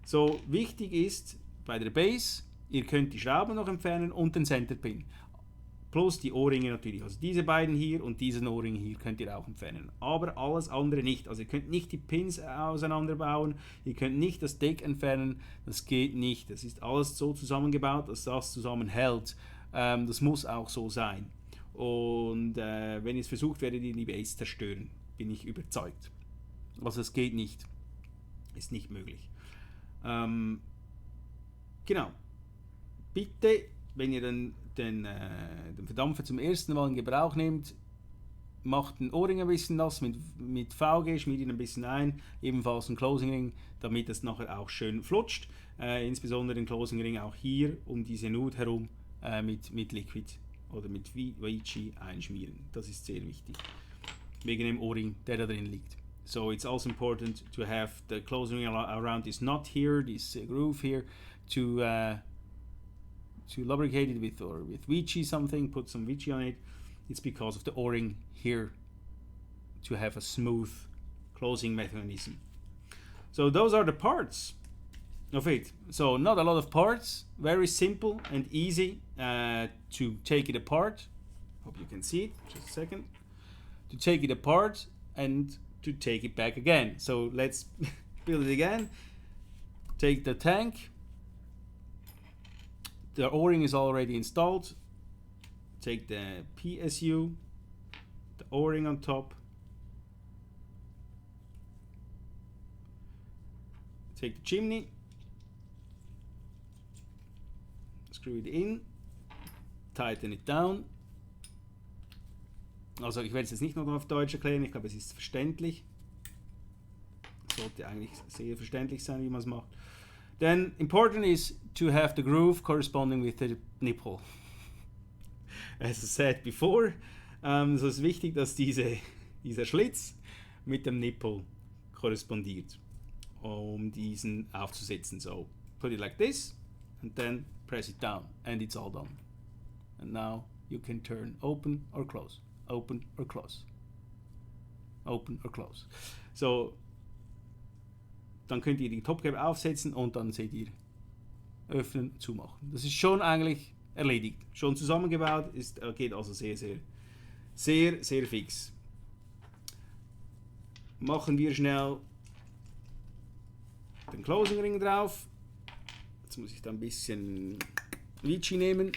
So, wichtig ist bei der Base, ihr könnt die Schrauben noch entfernen und den Center Pin. Plus die O-Ringe natürlich. Also diese beiden hier und diesen O-Ring hier könnt ihr auch entfernen. Aber alles andere nicht. Also ihr könnt nicht die Pins auseinanderbauen, ihr könnt nicht das Deck entfernen. Das geht nicht. Das ist alles so zusammengebaut, dass das zusammenhält. Das muss auch so sein. Und wenn ihr es versucht, werdet ihr die Base zerstören. Bin ich überzeugt. Also es geht nicht. Ist nicht möglich. Genau. Bitte, wenn ihr den Verdampfer zum ersten Mal in Gebrauch nehmt, macht den O-Ring ein bisschen nass mit VG, schmiedet ihn ein bisschen ein, ebenfalls einen Closing Ring, damit es nachher auch schön flutscht. Insbesondere den Closing Ring auch hier um diese Nut herum mit Liquid oder mit Wicking einschmieren. Das ist sehr wichtig. Wegen dem O-Ring, der da drin liegt. So it's also important to have the closing ring around this knot here, this groove here, to lubricate it with Wicking something, put some Wicking on it. It's because of the O-ring here to have a smooth closing mechanism. So those are the parts of it. So not a lot of parts, very simple and easy to take it apart. Hope you can see it, just a second. To take it apart and to take it back again. So let's build it again. Take the tank. The O-ring is already installed. Take the PSU, the O-ring on top. Take the chimney. Screw it in. Tighten it down. Also ich werde es jetzt nicht noch auf Deutsch erklären, ich glaube es ist verständlich. sollte eigentlich sehr verständlich sein, wie man es macht. Then important is to have the groove corresponding with the nipple. As I said before, so ist wichtig, dass dieser Schlitz mit dem Nippel korrespondiert, um diesen aufzusetzen. So put it like this and then press it down and it's all done. And now you can turn open or close, open or close, open or close. So, dann könnt ihr die Topcap aufsetzen und dann seht ihr öffnen, zumachen. Das ist schon eigentlich erledigt. Schon zusammengebaut, geht also sehr, sehr, sehr, sehr fix. Machen wir schnell den Closing Ring drauf. Jetzt muss ich da ein bisschen Wicking nehmen.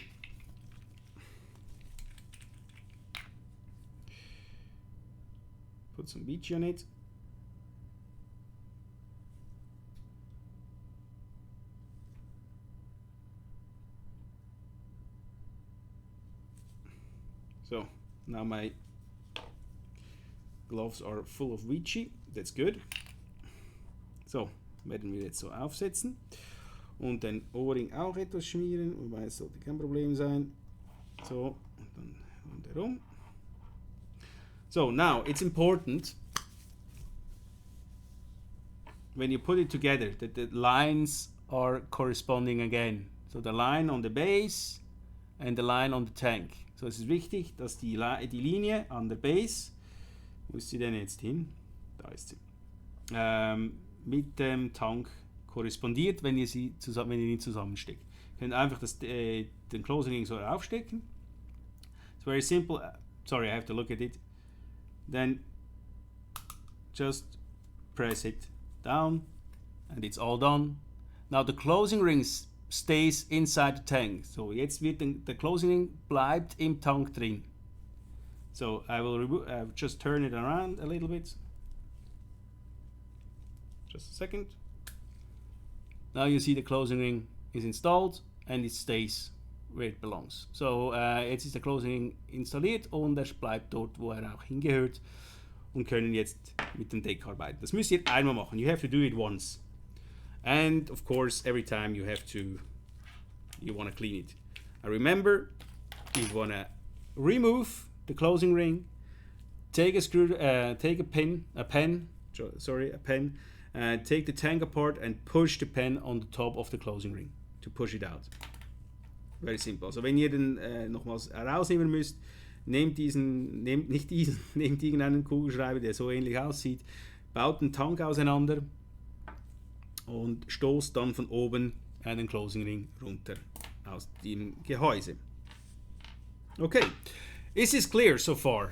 Put some Wicking on it. So, now my gloves are full of Wicking. That's good. So, werden wir jetzt so aufsetzen. Und den Ohrring auch etwas schmieren, wobei es sollte kein Problem sein. So, und dann rundherum. So, now it's important when you put it together that the lines are corresponding again. So the line on the base and the line on the tank. So es ist wichtig, dass die Linie an der Base, wo ist sie denn jetzt hin? Da ist sie. Mit dem Tank korrespondiert, wenn ihr ihn zusammensteckt. Ihr könnt einfach den Closing Ring so aufstecken. It's very simple. Sorry, I have to look at it. Then just press it down and it's all done. Now the closing ring stays inside the tank. So jetzt wird der Closing Ring bleibt im Tank drin. So I will just turn it around a little bit. Just a second. Now you see the closing ring is installed and it stays where it belongs. So jetzt ist der Closing Ring installiert und er bleibt dort, wo er auch hingehört, und können jetzt mit dem Deck arbeiten. Das müsst ihr einmal machen. You have to do it once. And of course, every time you want to clean it. And remember, you want to remove the closing ring, take a pen, take the tank apart and push the pen on the top of the closing ring to push it out. Very simple. Also wenn ihr den nochmals herausnehmen müsst, nehmt irgendeinen Kugelschreiber, der so ähnlich aussieht, baut den Tank auseinander und stoßt dann von oben einen Closing Ring runter aus dem Gehäuse. Okay, is this clear so far?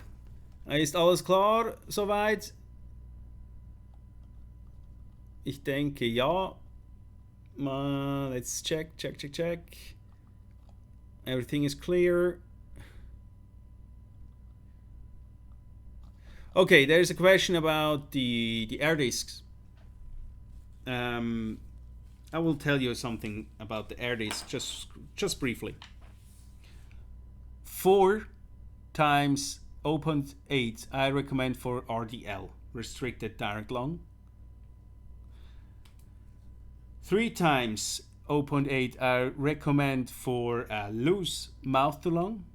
Ist alles klar soweit? Ich denke ja. Let's check. Everything is clear. Okay, there's a question about the air discs. I will tell you something about the air disc just briefly. 4 times 0.8 I recommend for RDL, restricted direct long. 3 times 0.8 I recommend for loose mouth to lung.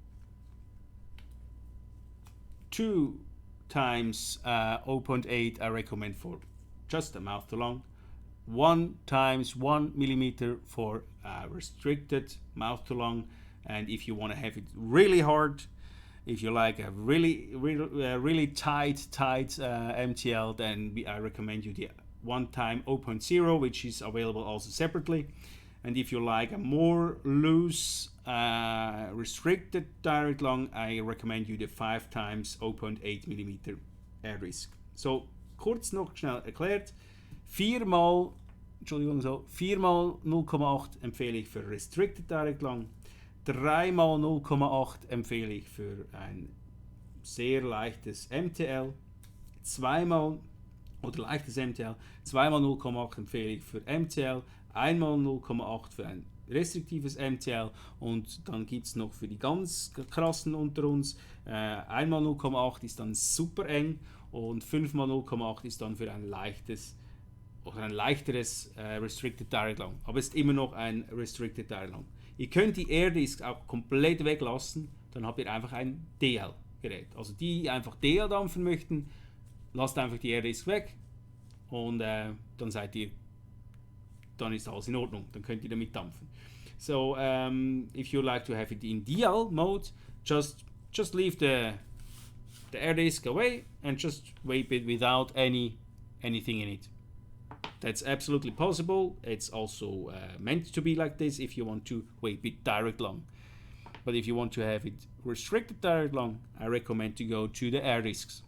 2 times 0.8 I recommend for just a mouth to lung. 1 times 1 millimeter for restricted mouth to lung. And if you want to have it really hard, if you like a really tight MTL, then I recommend you the 1 time 0.0, which is available also separately. And if you like a more loose restricted direct lung, I recommend you the 5 times 0.8 millimeter air disc. So kurz noch schnell erklärt. 4 mal 0,8 empfehle ich für restricted direct lung. 3 mal 0,8 empfehle ich für ein sehr leichtes MTL. 2 mal leichtes MTL. 2 mal 0,8 empfehle ich für MTL. 1 mal 0,8 für ein restriktives MTL. Und dann gibt es noch für die ganz krassen unter uns 1 mal 0,8 ist dann super eng und 5 mal 0,8 ist dann für ein leichtes oder ein leichteres Restricted Direct Long, aber es ist immer noch ein Restricted Direct Long. Ihr könnt die Air-Disk auch komplett weglassen, dann habt ihr einfach ein DL-Gerät. Also die einfach DL dampfen möchten, lasst einfach die Air-Disk weg und dann ist alles in Ordnung, dann könnt ihr damit dampfen. So if you like to have it in DL mode, just leave the air disk away and just vape it without anything in it. That's absolutely possible. It's also meant to be like this if you want to vape it direct long. But if you want to have it restricted direct long, I recommend to go to the air disks.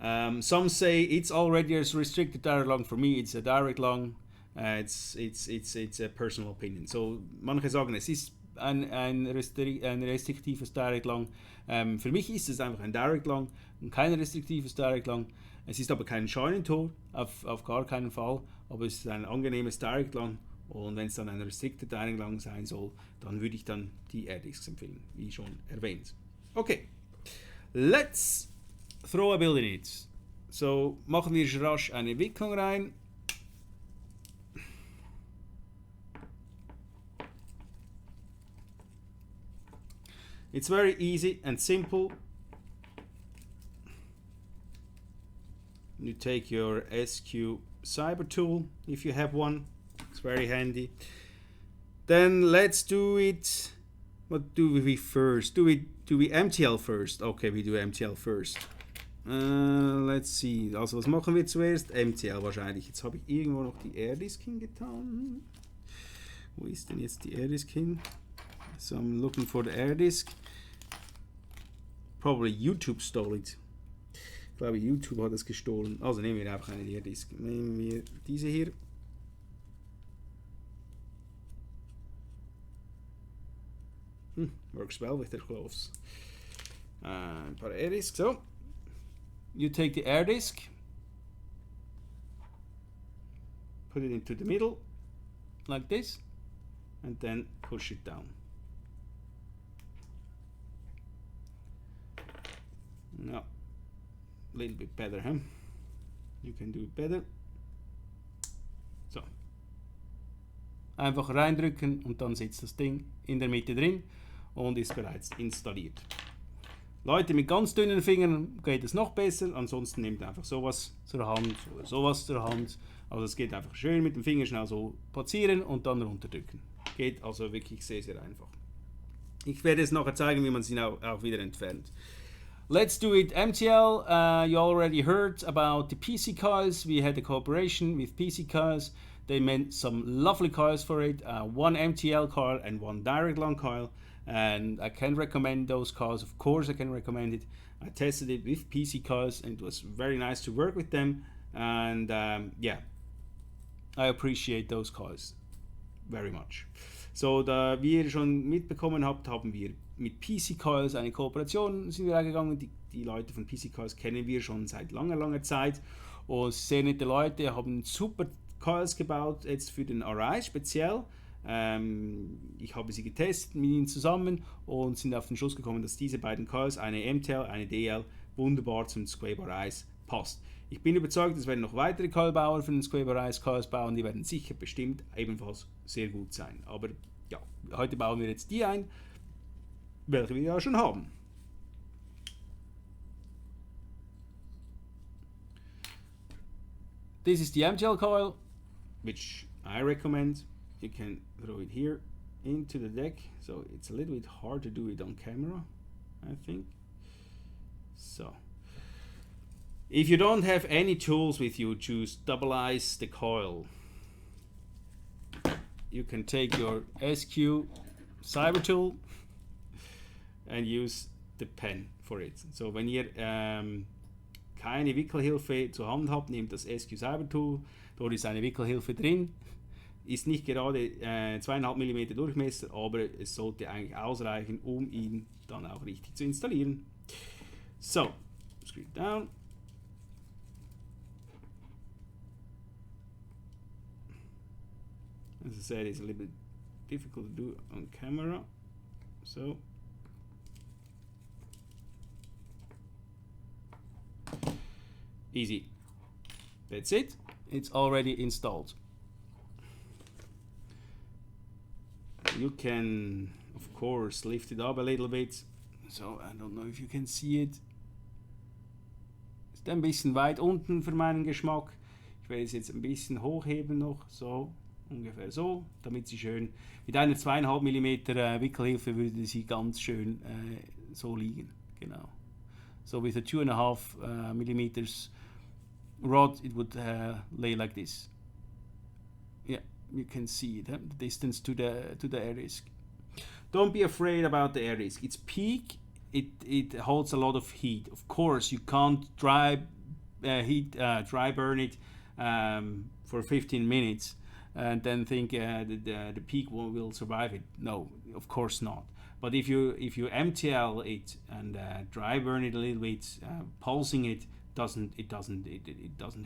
Some say it's already a restricted direct long. For me, it's a direct long. It's a personal opinion. So manche sagen, es ist ein restriktives Direct Long. Für mich ist es einfach ein Direct Long und kein restriktives Direct Long. Es ist aber kein Scheunentor, auf gar keinen Fall, aber es ist ein angenehmes Direct Long und wenn es dann ein Restricted Direct Long sein soll, dann würde ich dann die Air Discs empfehlen, wie schon erwähnt. Okay, let's throw a build in it. So machen wir rasch eine Wicklung rein. It's very easy and simple. You take your SQ Cyber tool if you have one. It's very handy. Then let's do it. What do we first? Do we MTL first? Okay, we do MTL first. Let's see. Also was machen wir zuerst? MTL wahrscheinlich. Jetzt habe ich irgendwo noch die Air Disk hingetan. Wo ist denn jetzt die Air Disk hin? So I'm looking for the air disk. Probably YouTube stole it. Ich glaube, YouTube hat es gestohlen. Also nehmen wir einfach eine Air Disk. Nehmen wir diese hier. Works well with their clothes. Ein paar air disks. So, you take the air disk, put it into the middle, like this, and then push it down. No, a little bit better, huh? You can do it better. So. Einfach reindrücken und dann sitzt das Ding in der Mitte drin und ist bereits installiert. Leute mit ganz dünnen Fingern geht es noch besser, ansonsten nehmt einfach sowas zur Hand oder sowas zur Hand. Also es geht einfach schön mit dem Finger schnell so platzieren und dann runterdrücken. Geht also wirklich sehr, sehr einfach. Ich werde es nachher zeigen, wie man sie auch wieder entfernt. Let's do it MTL. You already heard about the PC coils. We had a cooperation with PC coils. They made some lovely coils for it. One MTL coil and one direct long coil. And I can recommend those coils. Of course I can recommend it. I tested it with PC coils and it was very nice to work with them. And yeah, I appreciate those coils very much. So, da wie ihr schon mitbekommen habt, haben wir mit PC Coils eine Kooperation sind wir eingegangen. Die Leute von PC Coils kennen wir schon seit langer Zeit. Und sehr nette Leute, haben super Coils gebaut, jetzt für den RI speziell. Ich habe sie getestet mit ihnen zusammen und sind auf den Schluss gekommen, dass diese beiden Coils, eine MTL, eine DL, wunderbar zum SQuape A passt. Ich bin überzeugt, es werden noch weitere Coilbauer für den SQuape A Coils bauen, die werden sicher bestimmt ebenfalls sehr gut sein. Aber ja, heute bauen wir jetzt die ein, welche wir ja schon haben. This is the MTL coil, which I recommend. You can throw it here into the deck, so it's a little bit hard to do it on camera, I think. So, if you don't have any tools with you to stabilize the coil, you can take your SQ Cyber tool and use the pen for it. So, wenn ihr keine Wickelhilfe zur Hand habt, nehmt das SQ Cyber tool. Dort ist eine Wickelhilfe drin. Ist nicht gerade 2,5 mm Durchmesser, aber es sollte eigentlich ausreichen, um ihn dann auch richtig zu installieren. So, screw it down. As I said, it's a little bit difficult to do on camera. So, easy. That's it. It's already installed. You can, of course, lift it up a little bit. So, I don't know if you can see it. Ist ein bisschen weit unten für meinen Geschmack. Ich werde es jetzt ein bisschen hochheben noch, so, ungefähr so, damit sie schön, mit einer 2,5 mm Wickelhilfe würde sie ganz schön so liegen, genau. So with a 2.5 millimeters rod, it would lay like this. Yeah, you can see it, the distance to the air disc. Don't be afraid about the air disc. It's peak. It holds a lot of heat. Of course, you can't dry burn it for 15 minutes and then think the peak will survive it. No, of course not. But if you MTL it and dry burn it a little bit, pulsing it doesn't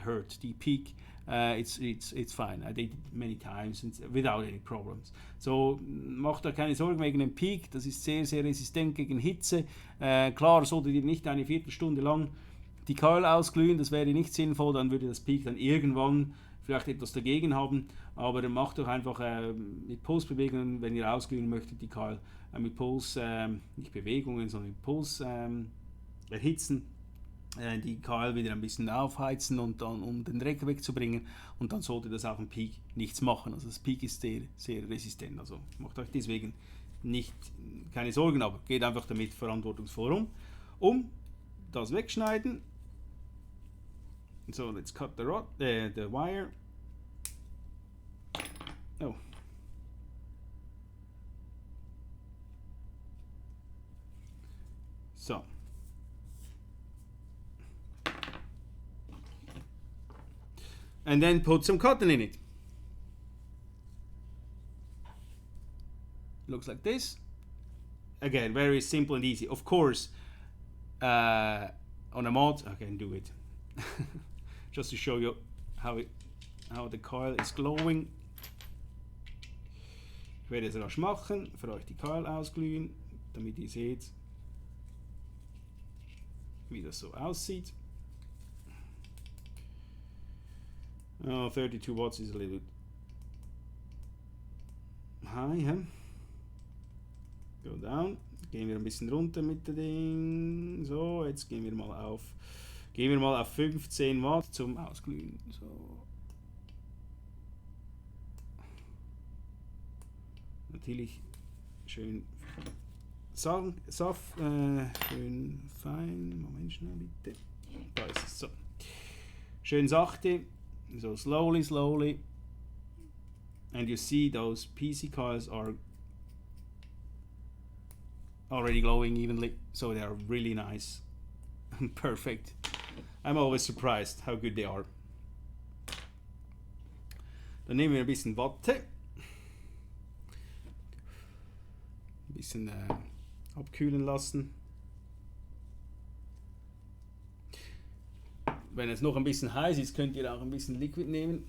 hurt the peak. It's fine. I did it many times without any problems. So macht da keine Sorgen wegen dem Peak. Das ist sehr, sehr resistent gegen Hitze. Klar, solltet ihr nicht eine Viertelstunde lang die Coil ausglühen, das wäre nicht sinnvoll, dann würde das Peak dann irgendwann vielleicht etwas dagegen haben, aber macht doch einfach mit Pulsbewegungen, wenn ihr ausglühen möchtet, die Coil mit Puls, nicht Bewegungen, sondern mit Puls erhitzen, die Coil wieder ein bisschen aufheizen und dann, um den Dreck wegzubringen, und dann sollte das auf dem Peak nichts machen. Also das Peak ist sehr, sehr resistent, also macht euch deswegen keine Sorgen, aber geht einfach damit verantwortungsvoll um. Das wegschneiden. So, let's cut the wire. Oh. So. And then put some cotton in it. Looks like this. Again, very simple and easy. Of course, on a mod, I can do it. Just to show you how the coil is glowing. Ich werde es rasch machen, für euch die Coil ausglühen, damit ihr seht, wie das so aussieht. Oh, 32 watts is a little bit high, huh? Go down. Gehen wir ein bisschen runter mit dem Ding. So, jetzt gehen wir mal auf 15 Watt zum Ausglühen. So. Natürlich schön schön fein. Moment schnell bitte. Da ist es so. Schön sachte. So slowly. And you see those PC coils are already glowing evenly, so they are really nice and perfect. I'm always surprised how good they are. Dann nehmen wir ein bisschen Watte, ein bisschen abkühlen lassen. Wenn es noch ein bisschen heiß ist, könnt ihr auch ein bisschen Liquid nehmen.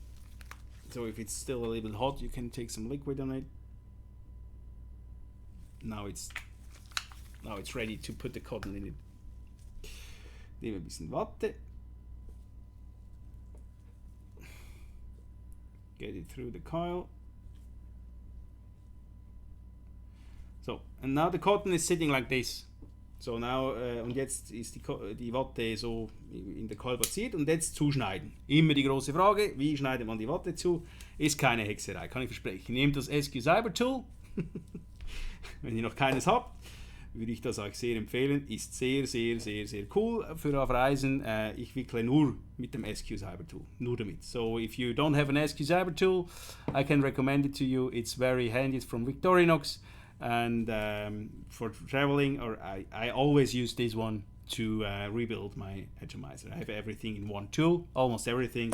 So if it's still a little bit hot, you can take some liquid on it. Now it's ready to put the cotton in it. Nehmen wir ein bisschen Watte. Get it through the coil. So, and now the cotton is sitting like this. So now, und jetzt ist die Watte so in der Coil platziert, und jetzt zuschneiden. Immer die große Frage, wie schneidet man die Watte zu? Ist keine Hexerei, kann ich versprechen. Nehmt das SQuape Tool. Wenn ihr noch keines habt, würde ich das euch sehr empfehlen. Ist sehr, sehr, sehr, sehr cool für auf Reisen. Ich wickle nur mit dem SQuape Tool. Nur damit. So if you don't have an SQuape Tool, I can recommend it to you. It's very handy. It's from Victorinox. And for traveling, or I always use this one to rebuild my atomizer. I have everything in one tool, almost everything.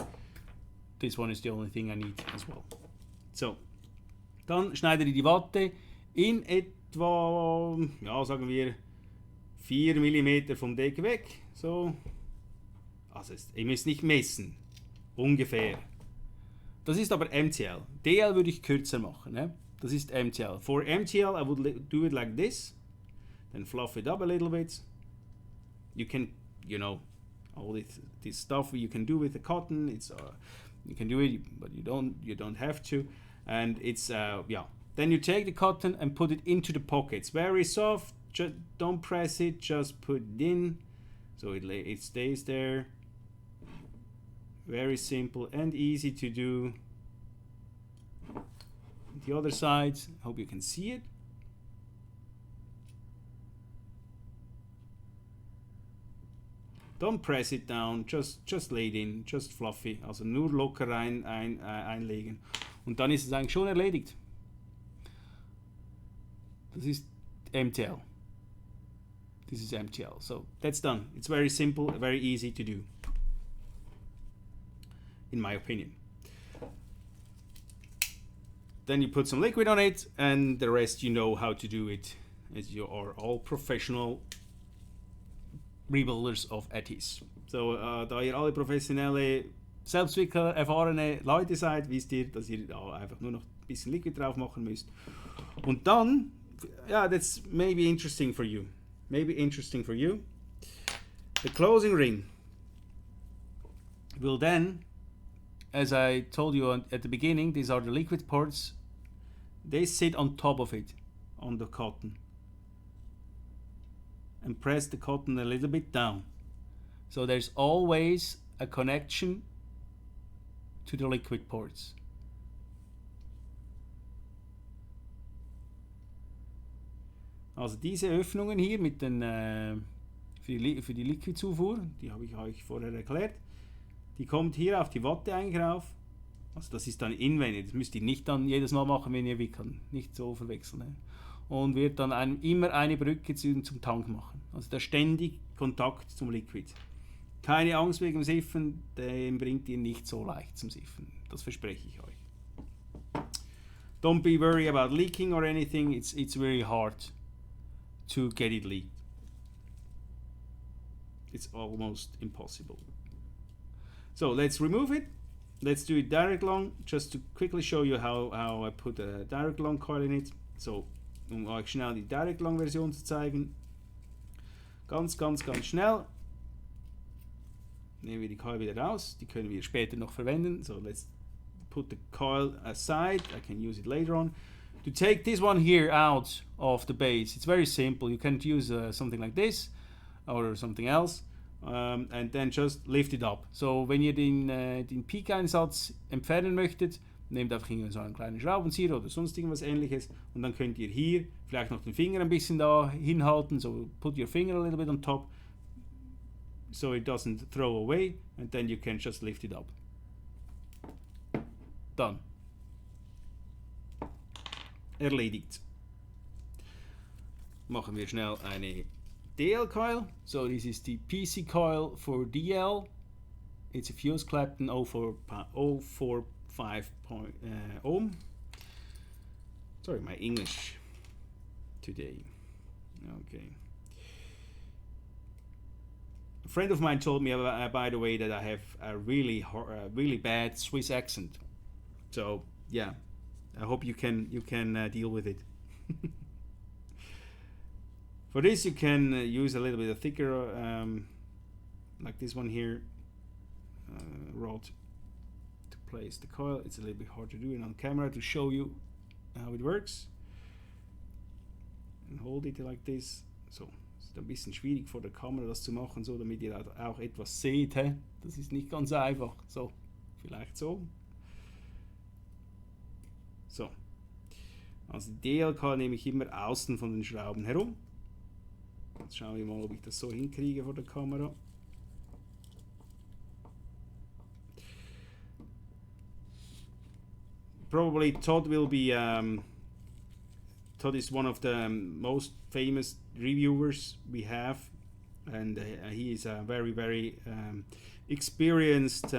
This one is the only thing I need as well. So, dann schneidet ihr die Watte in etwa, ja, sagen wir 4 mm vom Deck weg. So, also ihr müsst nicht messen, ungefähr. Das ist aber MTL. DL würde ich kürzer machen. Ne? Das ist MTL. For MTL, I would do it like this. Then fluff it up a little bit. You can, all this stuff you can do with the cotton. It's you can do it, but you don't have to. And it's yeah. Then you take the cotton and put it into the pockets. Very soft. Just don't press it. Just put it in, so it stays there. Very simple and easy to do. The other side. Hope you can see it. Don't press it down, just lay it in, just fluffy, also nur locker einlegen. Und dann ist es eigentlich schon erledigt. Das ist MTL. This is MTL. So that's done. It's very simple, very easy to do, in my opinion. Then you put some liquid on it, and the rest you know how to do it, as you are all professional Rebuilders of ATIs. So, da ihr alle professionelle, Selbstwickler, erfahrene Leute seid, wisst ihr, dass ihr einfach nur noch ein bisschen Liquid drauf machen müsst. Und dann, yeah, that's maybe interesting for you. Maybe interesting for you. The closing ring will then, as I told you at the beginning, these are the liquid parts. They sit on top of it, on the cotton. And press the cotton a little bit down. So there's always a connection to the liquid parts. Also diese Öffnungen hier mit den für die Liquidzufuhr, die habe ich euch vorher erklärt, die kommt hier auf die Watte eigentlich rauf. Also das ist dann inwendig, das müsst ihr nicht dann jedes Mal machen, wenn ihr wickeln, nicht so verwechseln. Ne? Und wird dann immer eine Brücke zum Tank machen. Also der ständig Kontakt zum Liquid. Keine Angst wegen dem Siffen, den bringt ihr nicht so leicht zum Siffen. Das verspreche ich euch. Don't be worried about leaking or anything. It's very hard to get it leaked. It's almost impossible. So let's remove it. Let's do it direct long, just to quickly show you how I put a direct long coil in it. So, um euch schnell die Direct Long Version zu zeigen. Ganz schnell. Nehmen wir die Coil wieder raus. Die können wir später noch verwenden. So let's put the coil aside. I can use it later on. To take this one here out of the base, it's very simple. You can use something like this or something else. And then just lift it up. So, wenn ihr den Peak-Einsatz entfernen möchtet, nehmt einfach so einen kleinen Schraubenzieher oder sonst irgendwas ähnliches und dann könnt ihr hier vielleicht noch den Finger ein bisschen da hinhalten, so put your finger a little bit on top so it doesn't throw away, and then you can just lift it up. Done. Erledigt. Machen wir schnell eine DL coil. So this is the PC coil for DL. It's a fuse Clapton 045 ohm. Sorry, my English today. Okay. A friend of mine told me, by the way, that I have a really bad Swiss accent. So yeah, I hope you can deal with it. For this, you can use a little bit of thicker, like this one here, rod to place the coil. It's a little bit hard to do it on camera to show you how it works. And hold it like this. So, ist ein bisschen schwierig vor der Kamera das zu machen, so damit ihr auch etwas seht. He? Das ist nicht ganz einfach. So, vielleicht so. So. Also die DLK nehme ich immer außen von den Schrauben herum. Jetzt schauen wir mal, ob ich das so hinkriege vor der Kamera. Probably Todd will be Todd is one of the most famous reviewers we have, and he is a very experienced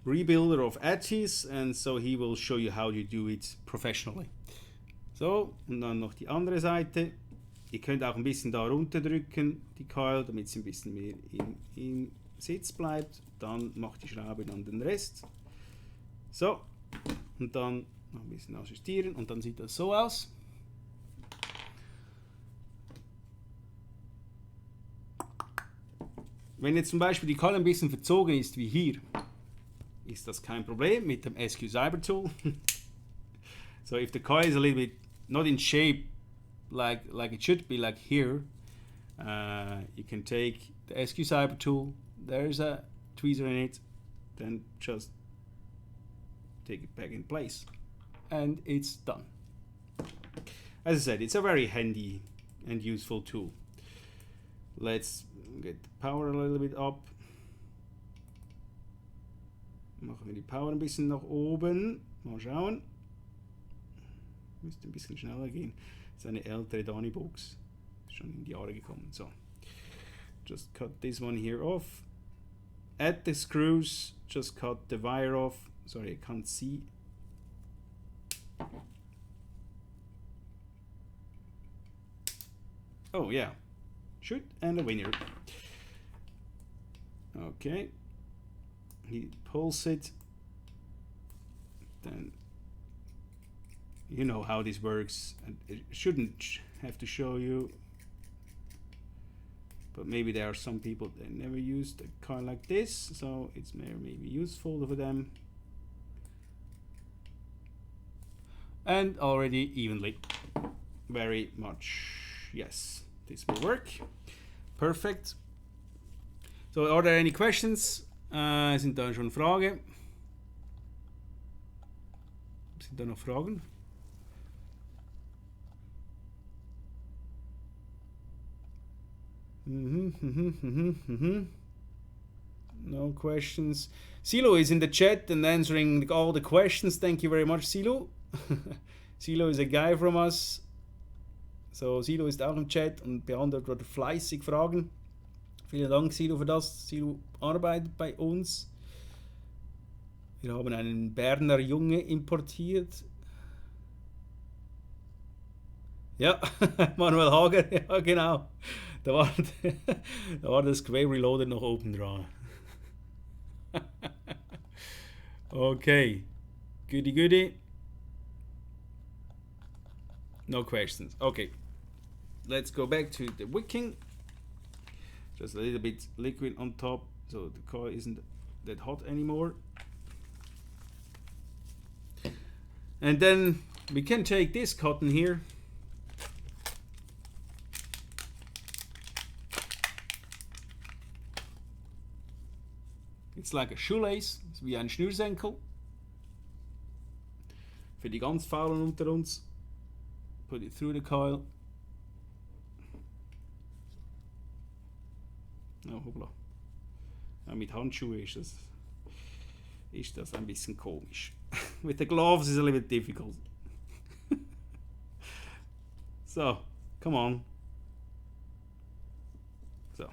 rebuilder of ATIs, and so he will show you how you do it professionally. So, und dann noch die andere Seite. Ihr könnt auch ein bisschen da runterdrücken, die Coil, damit es ein bisschen mehr im Sitz bleibt. Dann macht die Schraube dann den Rest. So, und dann noch ein bisschen ausjustieren und dann sieht das so aus. Wenn jetzt zum Beispiel die Coil ein bisschen verzogen ist, wie hier, ist das kein Problem mit dem SQuape tool. So if the coil is a little bit not in shape like it should be, like here, you can take the SQuape tool. There's a tweezer in it, then just take it back in place, and it's done. As I said, it's a very handy and useful tool. Let's get the power a little bit up. Machen wir die Power ein bisschen nach oben. Mal schauen. Müsste ein bisschen schneller gehen. Das ist eine ältere Dani-Box. Ist schon in die Jahre gekommen. So. Just cut this one here off. Add the screws. Just cut the wire off. Sorry, I can't see. Oh yeah. Shoot, and a winner. Okay. He pulls it. Then you know how this works. And it shouldn't have to show you. But maybe there are some people that never used a coil like this, so it's maybe useful for them. And already evenly. Very much, yes. This will work. Perfect. So, are there any questions? Sind da schon Fragen? Sind da noch Fragen? No questions. Silo is in the chat and answering all the questions. Thank you very much, Silo. Silo is a guy from us. So, Silo ist auch im Chat und beantwortet fleißig Fragen. Vielen Dank, Silo, für das. Silo arbeitet bei uns. Wir haben einen Berner Junge importiert. Ja, Manuel Hager, ja genau. Da war das SQuape Reloaded noch oben dran. Okay, goody goody. No questions. Okay, let's go back to the wicking. Just a little bit liquid on top, so the coil isn't that hot anymore. And then we can take this cotton here. It's like a shoelace, ist wie ein Schnürsenkel. Für die ganz Faulen unter uns. Put it through the coil. Oh, hoppla. Ja, mit Handschuhen ist das ein bisschen komisch. With the gloves is a little bit difficult. So, come on. So.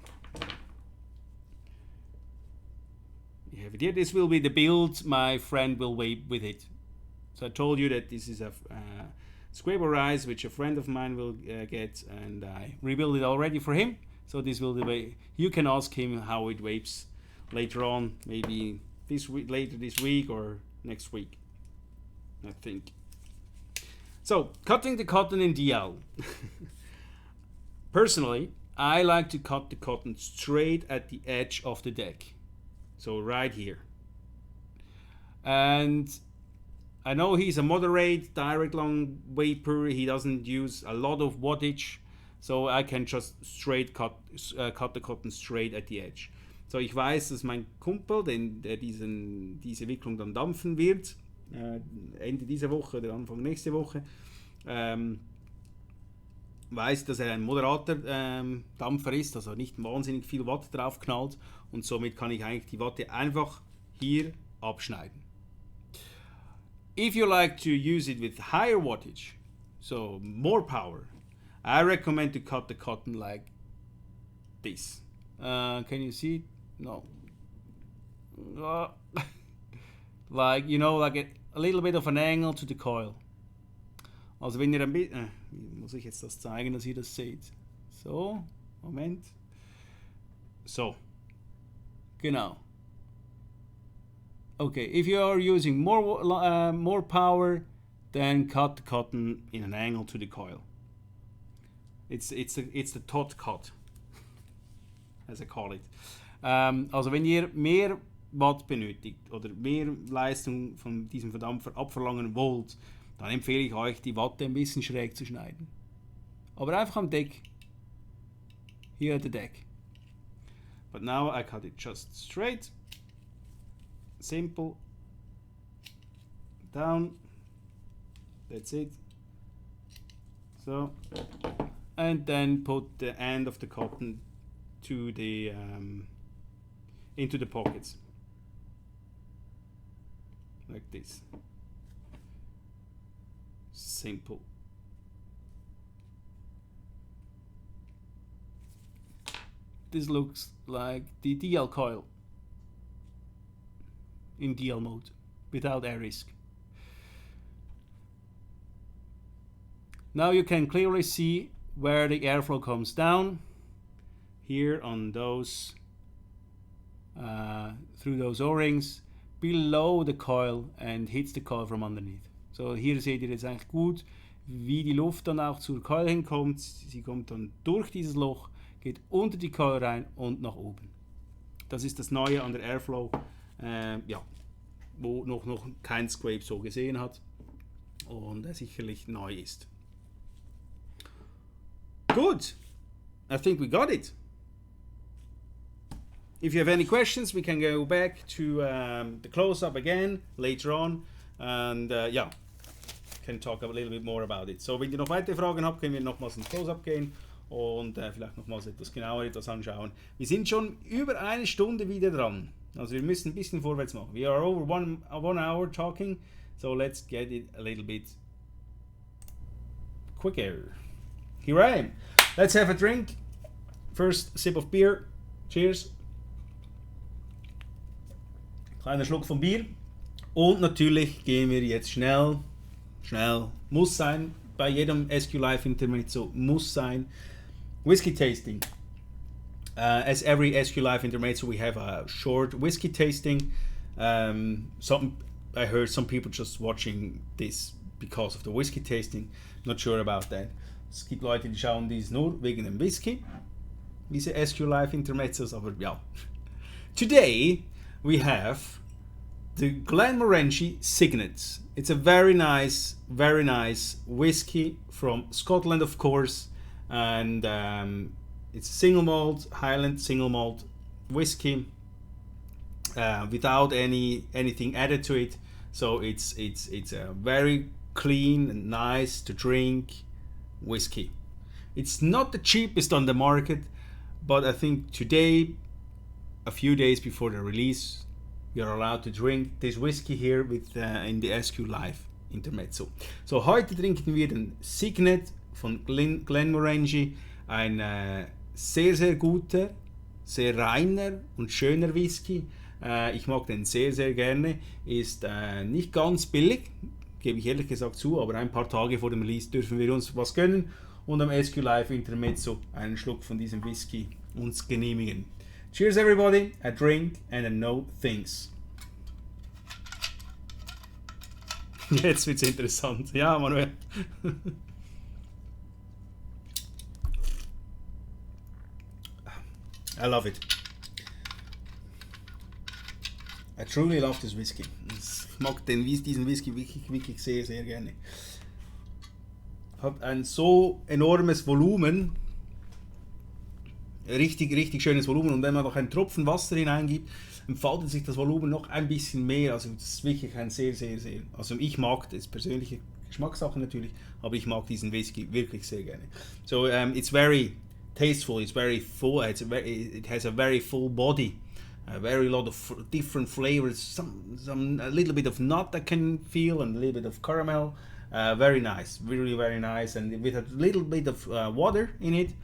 You have it here. This will be the build. My friend will wait with it. So I told you that this is a SQuape A, which a friend of mine will get, and I rebuilt it already for him. So this will be the way. You can ask him how it vapes later on, maybe this week, later this week or next week, I think. So cutting the cotton in DL. Personally, I like to cut the cotton straight at the edge of the deck. So right here. And I know he's a moderate direct long vapor. He doesn't use a lot of wattage. So I can just straight cut the cotton straight at the edge. So ich weiß, dass mein Kumpel, der diese Wicklung dann dampfen wird, Ende dieser Woche oder Anfang nächste Woche, weiß, dass er ein moderater Dampfer ist, also nicht wahnsinnig viel Watt drauf knallt, und somit kann ich eigentlich die Watte einfach hier abschneiden. If you like to use it with higher wattage, so more power, I recommend to cut the cotton like this. Can you see it? No. Like, you know, like a little bit of an angle to the coil. Also wenn ihr ein bisschen... wie muss ich jetzt das zeigen, dass ihr das seht? So, Moment. So. Genau. Okay, if you are using more power, then cut the cotton in an angle to the coil. It's the tot cut, as I call it. Also wenn ihr mehr Watt benötigt oder mehr Leistung von diesem Verdampfer abverlangen wollt, dann empfehle ich euch, die Watte ein bisschen schräg zu schneiden. Aber einfach am Deck. Here at the deck. But now I cut it just straight. Simple. Down. That's it. So. And then put the end of the cotton to the into the pockets. Like this. Simple. This looks like the DL coil in DL mode without air risk. Now you can clearly see where the airflow comes down here on those through those O-rings below the coil and hits the coil from underneath. So hier seht ihr jetzt eigentlich gut, wie die Luft dann auch zur Coil hinkommt. Sie kommt dann durch dieses Loch, geht unter die Coil rein und nach oben. Das ist das Neue an der Airflow, ja, wo noch kein SQuape so gesehen hat und sicherlich neu ist. Good, I think we got it. If you have any questions, we can go back to the close-up again later on and yeah, can talk a little bit more about it. So, wenn ihr noch weitere Fragen habt, können wir nochmals ins Close-up gehen und vielleicht nochmals etwas genauer etwas anschauen. Wir sind schon über eine Stunde wieder dran. Also wir müssen ein bisschen vorwärts machen. We are over one hour talking, so let's get it a little bit quicker. Here I am. Let's have a drink. First sip of beer. Cheers. Kleiner Schluck von Bier. Und natürlich gehen wir jetzt schnell, muss sein, bei jedem SQLive Intermezzo muss sein, Whisky tasting. As every SQLive Intermezzo, we have a short whisky tasting. I heard some people just watching this because of the whisky tasting. Not sure about that. Es gibt Leute, die schauen dies nur wegen dem Whisky. Diese SQLive Intermezzos, aber ja. Today we have the Glenmorangie Signet. It's a very nice whiskey from Scotland, of course, and it's single malt, Highland single malt whiskey without anything added to it. So it's a very clean and nice to drink whiskey. It's not the cheapest on the market, but I think today, a few days before the release, we are allowed to drink this whiskey here with in the SQLive Intermezzo. So heute trinken wir den Signet von Glenmorangie, ein sehr guter, sehr reiner und schöner Whisky. Ich mag den sehr gerne. Ist nicht ganz billig, gebe ich ehrlich gesagt zu, aber ein paar Tage vor dem Release dürfen wir uns was gönnen und am SQLive Intermezzo einen Schluck von diesem Whisky uns genehmigen. Cheers everybody, a drink and a know things. Jetzt wird's interessant. Ja, Manuel. I love it. I truly love this whiskey. Ich mag diesen Whisky wirklich sehr gerne. Hat ein so enormes Volumen. Richtig schönes Volumen, und wenn man noch einen Tropfen Wasser hineingibt, entfaltet sich das Volumen noch ein bisschen mehr. Also das ist wirklich ein sehr, also ich mag das, persönliche Geschmackssache natürlich, aber ich mag diesen Whisky wirklich sehr gerne. So it's very tasteful, it's very full, it has a very full body, a very lot of different flavors, some a little bit of nut I can feel and a little bit of caramel. Very nice, really very nice, and with a little bit of water in it,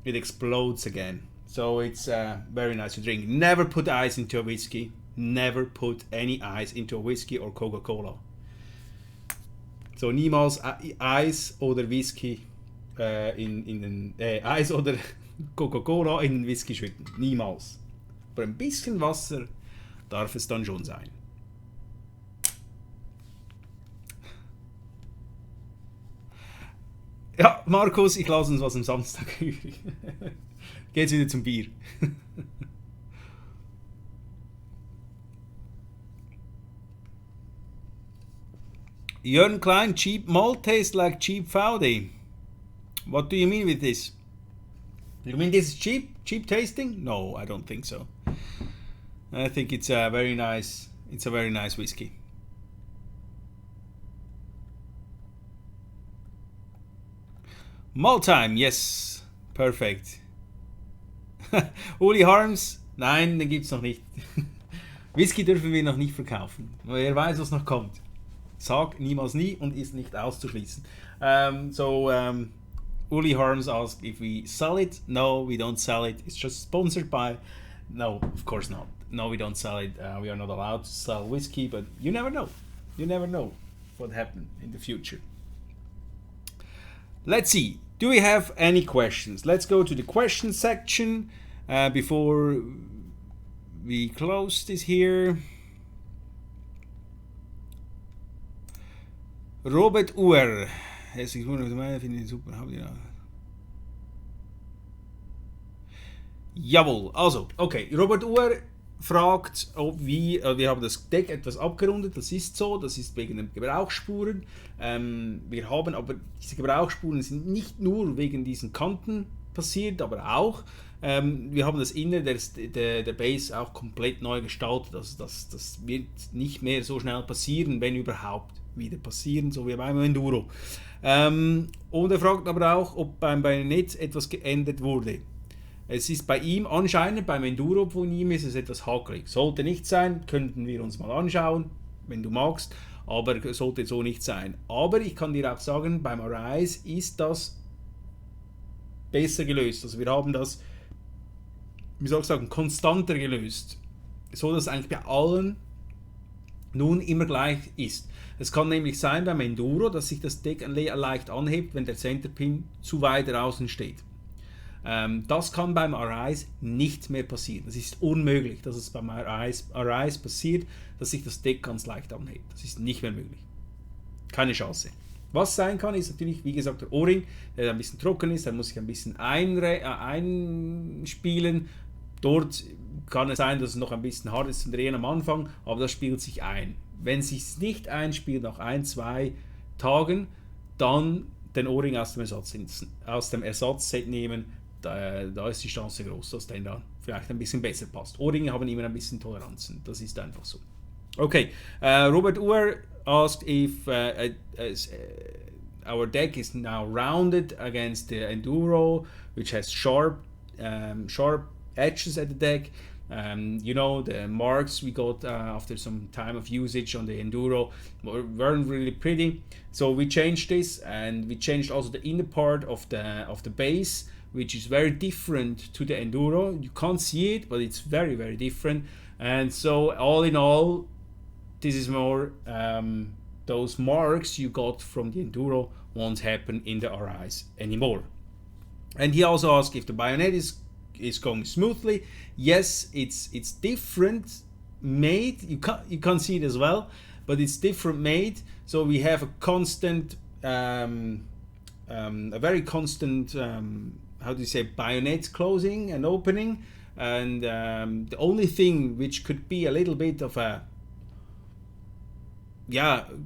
it explodes again. So it's very nice to drink. Never put ice into a whiskey. Never put any ice into a whiskey or Coca-Cola. So niemals Eis oder Whisky Eis oder Coca-Cola in den Whisky schütten. Niemals. Aber ein bisschen Wasser darf es dann schon sein. Ja, Markus, ich lasse uns was am Samstag übrig. Geht's wieder zum Bier. Jörn Klein, cheap malt tastes like cheap VD. What do you mean with this? You mean this is cheap? Cheap tasting? No, I don't think so. I think it's a very nice whiskey. Malt time, yes. Perfekt. Uli Harms? Nein, den gibt's noch nicht. Whisky dürfen wir noch nicht verkaufen. Wer weiß, was noch kommt. Sag niemals nie und ist nicht auszuschließen. Uli Harms asked if we sell it. No, we don't sell it. It's just sponsored by... No, of course not. No, we don't sell it. We are not allowed to sell whiskey, but you never know. You never know what happened in the future. Let's see. Do we have any questions? Let's go to the question section before we close this here. Robert Uhr. Finde ich super. Jawohl, also, okay. Robert Uhr fragt, wir haben das Deck etwas abgerundet, das ist so, das ist wegen den Gebrauchsspuren. Wir haben aber, diese Gebrauchsspuren sind nicht nur wegen diesen Kanten passiert, aber auch, wir haben das Innere der Base auch komplett neu gestaltet, also das wird nicht mehr so schnell passieren, wenn überhaupt wieder passieren, so wie beim Enduro. Und er fragt aber auch, ob beim Netz etwas geändert wurde. Es ist bei ihm anscheinend, beim Enduro von ihm ist es etwas hakelig. Sollte nicht sein, könnten wir uns mal anschauen, wenn du magst, aber sollte so nicht sein. Aber ich kann dir auch sagen, beim Arise ist das besser gelöst. Also wir haben das, wie soll ich sagen, konstanter gelöst. So dass es eigentlich bei allen nun immer gleich ist. Es kann nämlich sein beim Enduro, dass sich das Deck leicht anhebt, wenn der Centerpin zu weit draußen steht. Das kann beim Arise nicht mehr passieren. Das ist unmöglich, dass es beim Arise passiert, dass sich das Deck ganz leicht anhebt. Das ist nicht mehr möglich. Keine Chance. Was sein kann, ist natürlich, wie gesagt, der O-Ring, der ein bisschen trocken ist, der muss sich ein bisschen einspielen. Dort kann es sein, dass es noch ein bisschen hart ist zum Drehen am Anfang, aber das spielt sich ein. Wenn es sich nicht einspielt nach 1-2 Tagen, dann den O-Ring aus dem Ersatzset nehmen. Da ist die Chance groß, dass der dann vielleicht ein bisschen besser passt. O-Ringe haben immer ein bisschen Toleranzen, das ist einfach so. Okay, Robert Uhr asked if our deck is now rounded against the Enduro, which has sharp edges at the deck. You know, the marks we got after some time of usage on the Enduro weren't really pretty, so we changed this, and we changed also the inner part of the base, which is very different to the Enduro. You can't see it, but it's very, very different. And so all in all, this is more those marks you got from the Enduro won't happen in the RIs anymore. And he also asked if the bayonet is going smoothly. Yes, it's different made. You can't see it as well, but it's different made. So we have a constant, a very constant, how do you say, bayonet closing and opening. And the only thing which could be a little bit of a,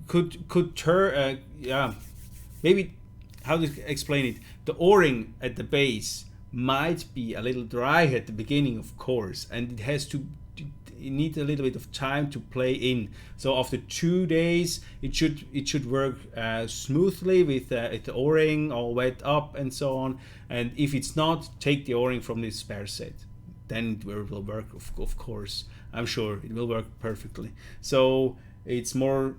could turn, maybe, how to explain it? The O-ring at the base might be a little dry at the beginning, of course, and it needs a little bit of time to play in. So after 2 days, it should work smoothly with the O-ring all wet up and so on. And if it's not, take the O-ring from this spare set. Then it will work, of course. I'm sure it will work perfectly. So it's more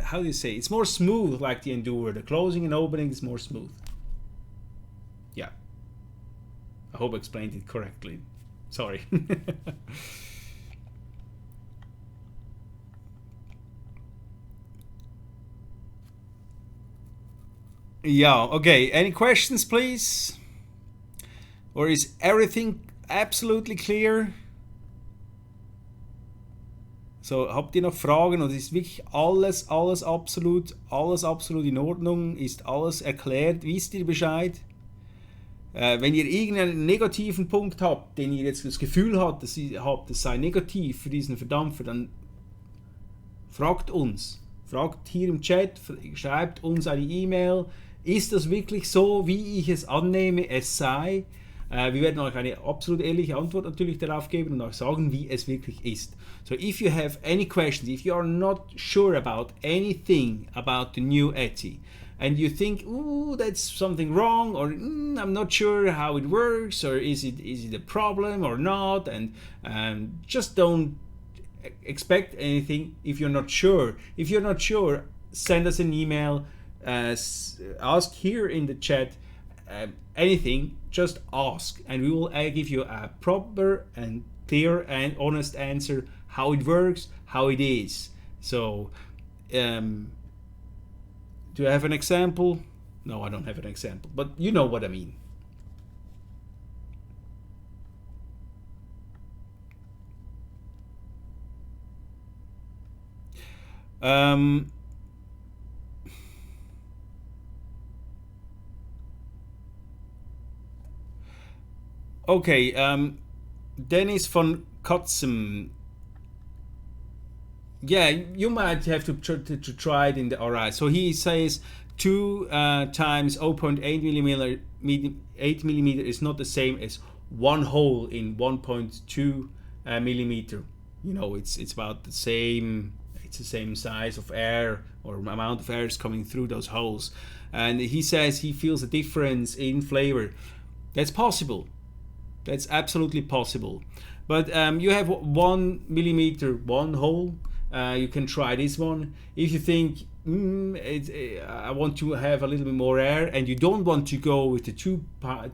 how do you say? It's more smooth like the Enduro. The closing and opening is more smooth. Yeah. I hope I explained it correctly. Sorry. Yeah, okay. Any questions, please? Or is everything absolutely clear? So, habt ihr noch Fragen? Oder ist wirklich alles absolut in Ordnung? Ist alles erklärt? Wisst ihr Bescheid? Wenn ihr irgendeinen negativen Punkt habt, den ihr jetzt das Gefühl habt, es sei negativ für diesen Verdampfer, dann fragt uns. Fragt hier im Chat, schreibt uns eine E-Mail. Ist das wirklich so, wie ich es annehme, es sei? Wir werden euch eine absolut ehrliche Antwort natürlich darauf geben und euch sagen, wie es wirklich ist. So if you have any questions, if you are not sure about anything about the new RTA, and you think, ooh, that's something wrong, or I'm not sure how it works, or is it a problem or not, and just don't expect anything if you're not sure. If you're not sure, send us an email, ask here in the chat anything, just ask, and we will give you a proper and clear and honest answer how it works, how it is. So do I have an example? No, I don't have an example, but you know what I mean. Okay, Dennis von Kotzem. Yeah, you might have to try it in the RI. So he says 2 times 0.8 millimeter is not the same as 1 hole in 1.2 millimeter. You know, it's about the same. It's the same size of air or amount of air is coming through those holes. And he says he feels a difference in flavor. That's possible. That's absolutely possible. But you have 1 millimeter, 1 hole. You can try this one. If you think I want to have a little bit more air and you don't want to go with the 2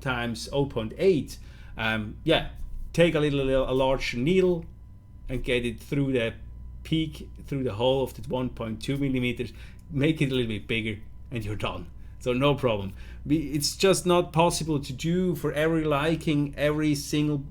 times 0.8, yeah, take a large needle and get it through the peak, through the hole of the 1.2 millimeters, make it a little bit bigger, and you're done. So no problem. It's just not possible to do for every liking every single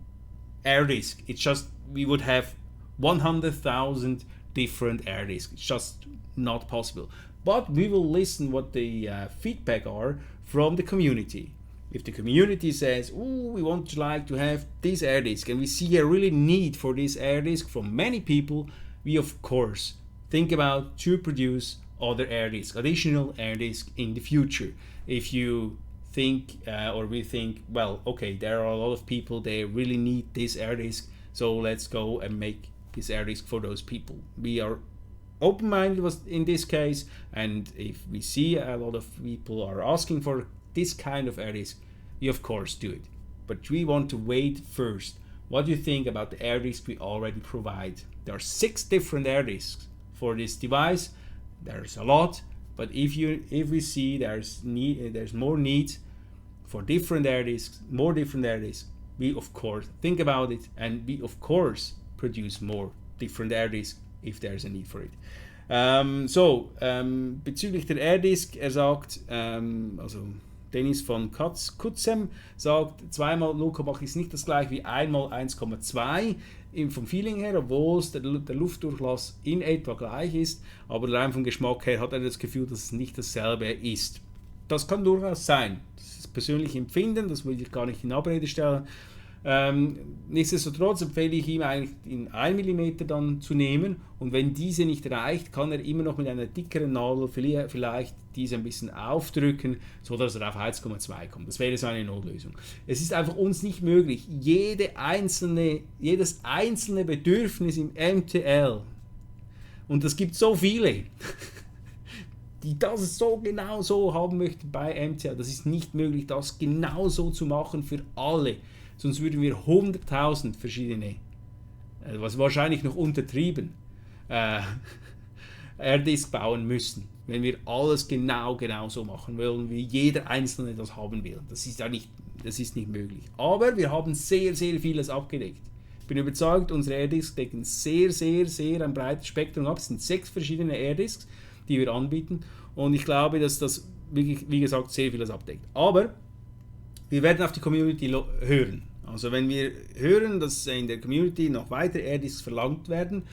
air disc. It's just we would have 100,000 different air discs. It's just not possible. But we will listen what the feedback are from the community. If the community says, "Oh, we want to like to have this air disc," and we see a really need for this air disc from many people, we of course think about to produce other air discs, additional air discs in the future. If you think or we think, well, okay, there are a lot of people, they really need this air disc, so let's go and make this air disc for those people. We are open-minded in this case, and if we see a lot of people are asking for this kind of air disc, we of course do it. But we want to wait first. What do you think about the air disc we already provide? There are 6 different air discs for this device. There's a lot, but if we see there's more need for different air discs, more different air discs, we of course think about it, and we of course produce more different air discs if there's a need for it. Bezüglich der Air Disc, sagt, also Dennis von Kutzem sagt, 2 mal 0,8 ist nicht das gleiche wie 1 mal 1,2 vom Feeling her, obwohl es der Luftdurchlass in etwa gleich ist, aber rein vom Geschmack her hat er das Gefühl, dass es nicht dasselbe ist. Das kann durchaus sein. Das ist persönlich Empfinden, das will ich gar nicht in Abrede stellen. Nichtsdestotrotz empfehle ich ihm eigentlich in 1 mm dann zu nehmen, und wenn diese nicht reicht, kann er immer noch mit einer dickeren Nadel vielleicht diese ein bisschen aufdrücken, so dass er auf 1,2 kommt. Das wäre so eine Notlösung. Es ist einfach uns nicht möglich, jedes einzelne Bedürfnis im MTL, und es gibt so viele, die das so genau so haben möchten bei MTL, das ist nicht möglich, das genau so zu machen für alle. Sonst würden wir 100.000 verschiedene, was wahrscheinlich noch untertrieben, Air-Disc bauen müssen, wenn wir alles genau so machen wollen, wie jeder Einzelne das haben will. Das ist nicht möglich. Aber wir haben sehr, sehr vieles abgedeckt. Ich bin überzeugt, unsere Air-Discs decken sehr, sehr, sehr ein breites Spektrum ab. Es sind 6 verschiedene Air-Discs, die wir anbieten, und ich glaube, dass das wirklich, wie gesagt, sehr vieles abdeckt. Aber wir werden auf die Community hören. Also wenn wir hören, dass in der Community noch weitere Air-Discs verlangt werden,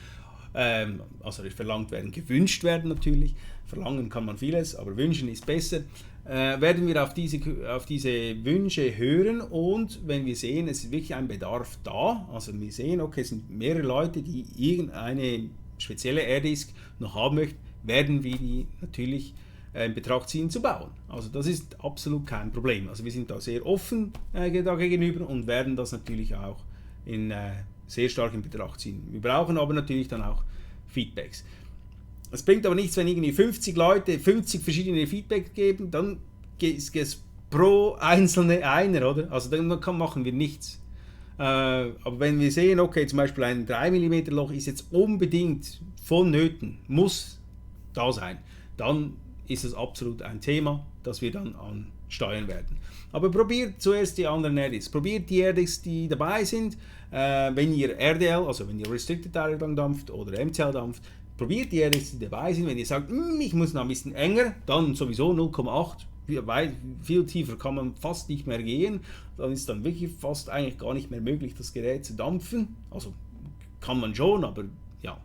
gewünscht werden natürlich, verlangen kann man vieles, aber wünschen ist besser, werden wir auf diese Wünsche hören, und wenn wir sehen, es ist wirklich ein Bedarf da, also wir sehen, okay, es sind mehrere Leute, die irgendeine spezielle Airdisk noch haben möchte, werden wir die natürlich in Betracht ziehen zu bauen. Also das ist absolut kein Problem. Also wir sind da sehr offen da gegenüber und werden das natürlich auch sehr stark in Betracht ziehen. Wir brauchen aber natürlich dann auch Feedbacks. Es bringt aber nichts, wenn irgendwie 50 Leute 50 verschiedene Feedback geben, dann geht es pro einzelne einer, oder? Also dann machen wir nichts. Aber wenn wir sehen, okay, zum Beispiel ein 3 mm Loch ist jetzt unbedingt vonnöten, muss da sein, dann ist es absolut ein Thema, das wir dann ansteuern werden. Aber probiert zuerst die anderen Airdisk. Probiert die Airdisk, die dabei sind. Wenn ihr RDL, also wenn ihr Restricted Direct Lang dampft oder MTL dampft, probiert die Airdisk, die dabei sind. Wenn ihr sagt, ich muss noch ein bisschen enger, dann sowieso 0,8. Viel tiefer kann man fast nicht mehr gehen. Dann ist dann wirklich fast eigentlich gar nicht mehr möglich, das Gerät zu dampfen. Also kann man schon, aber ja.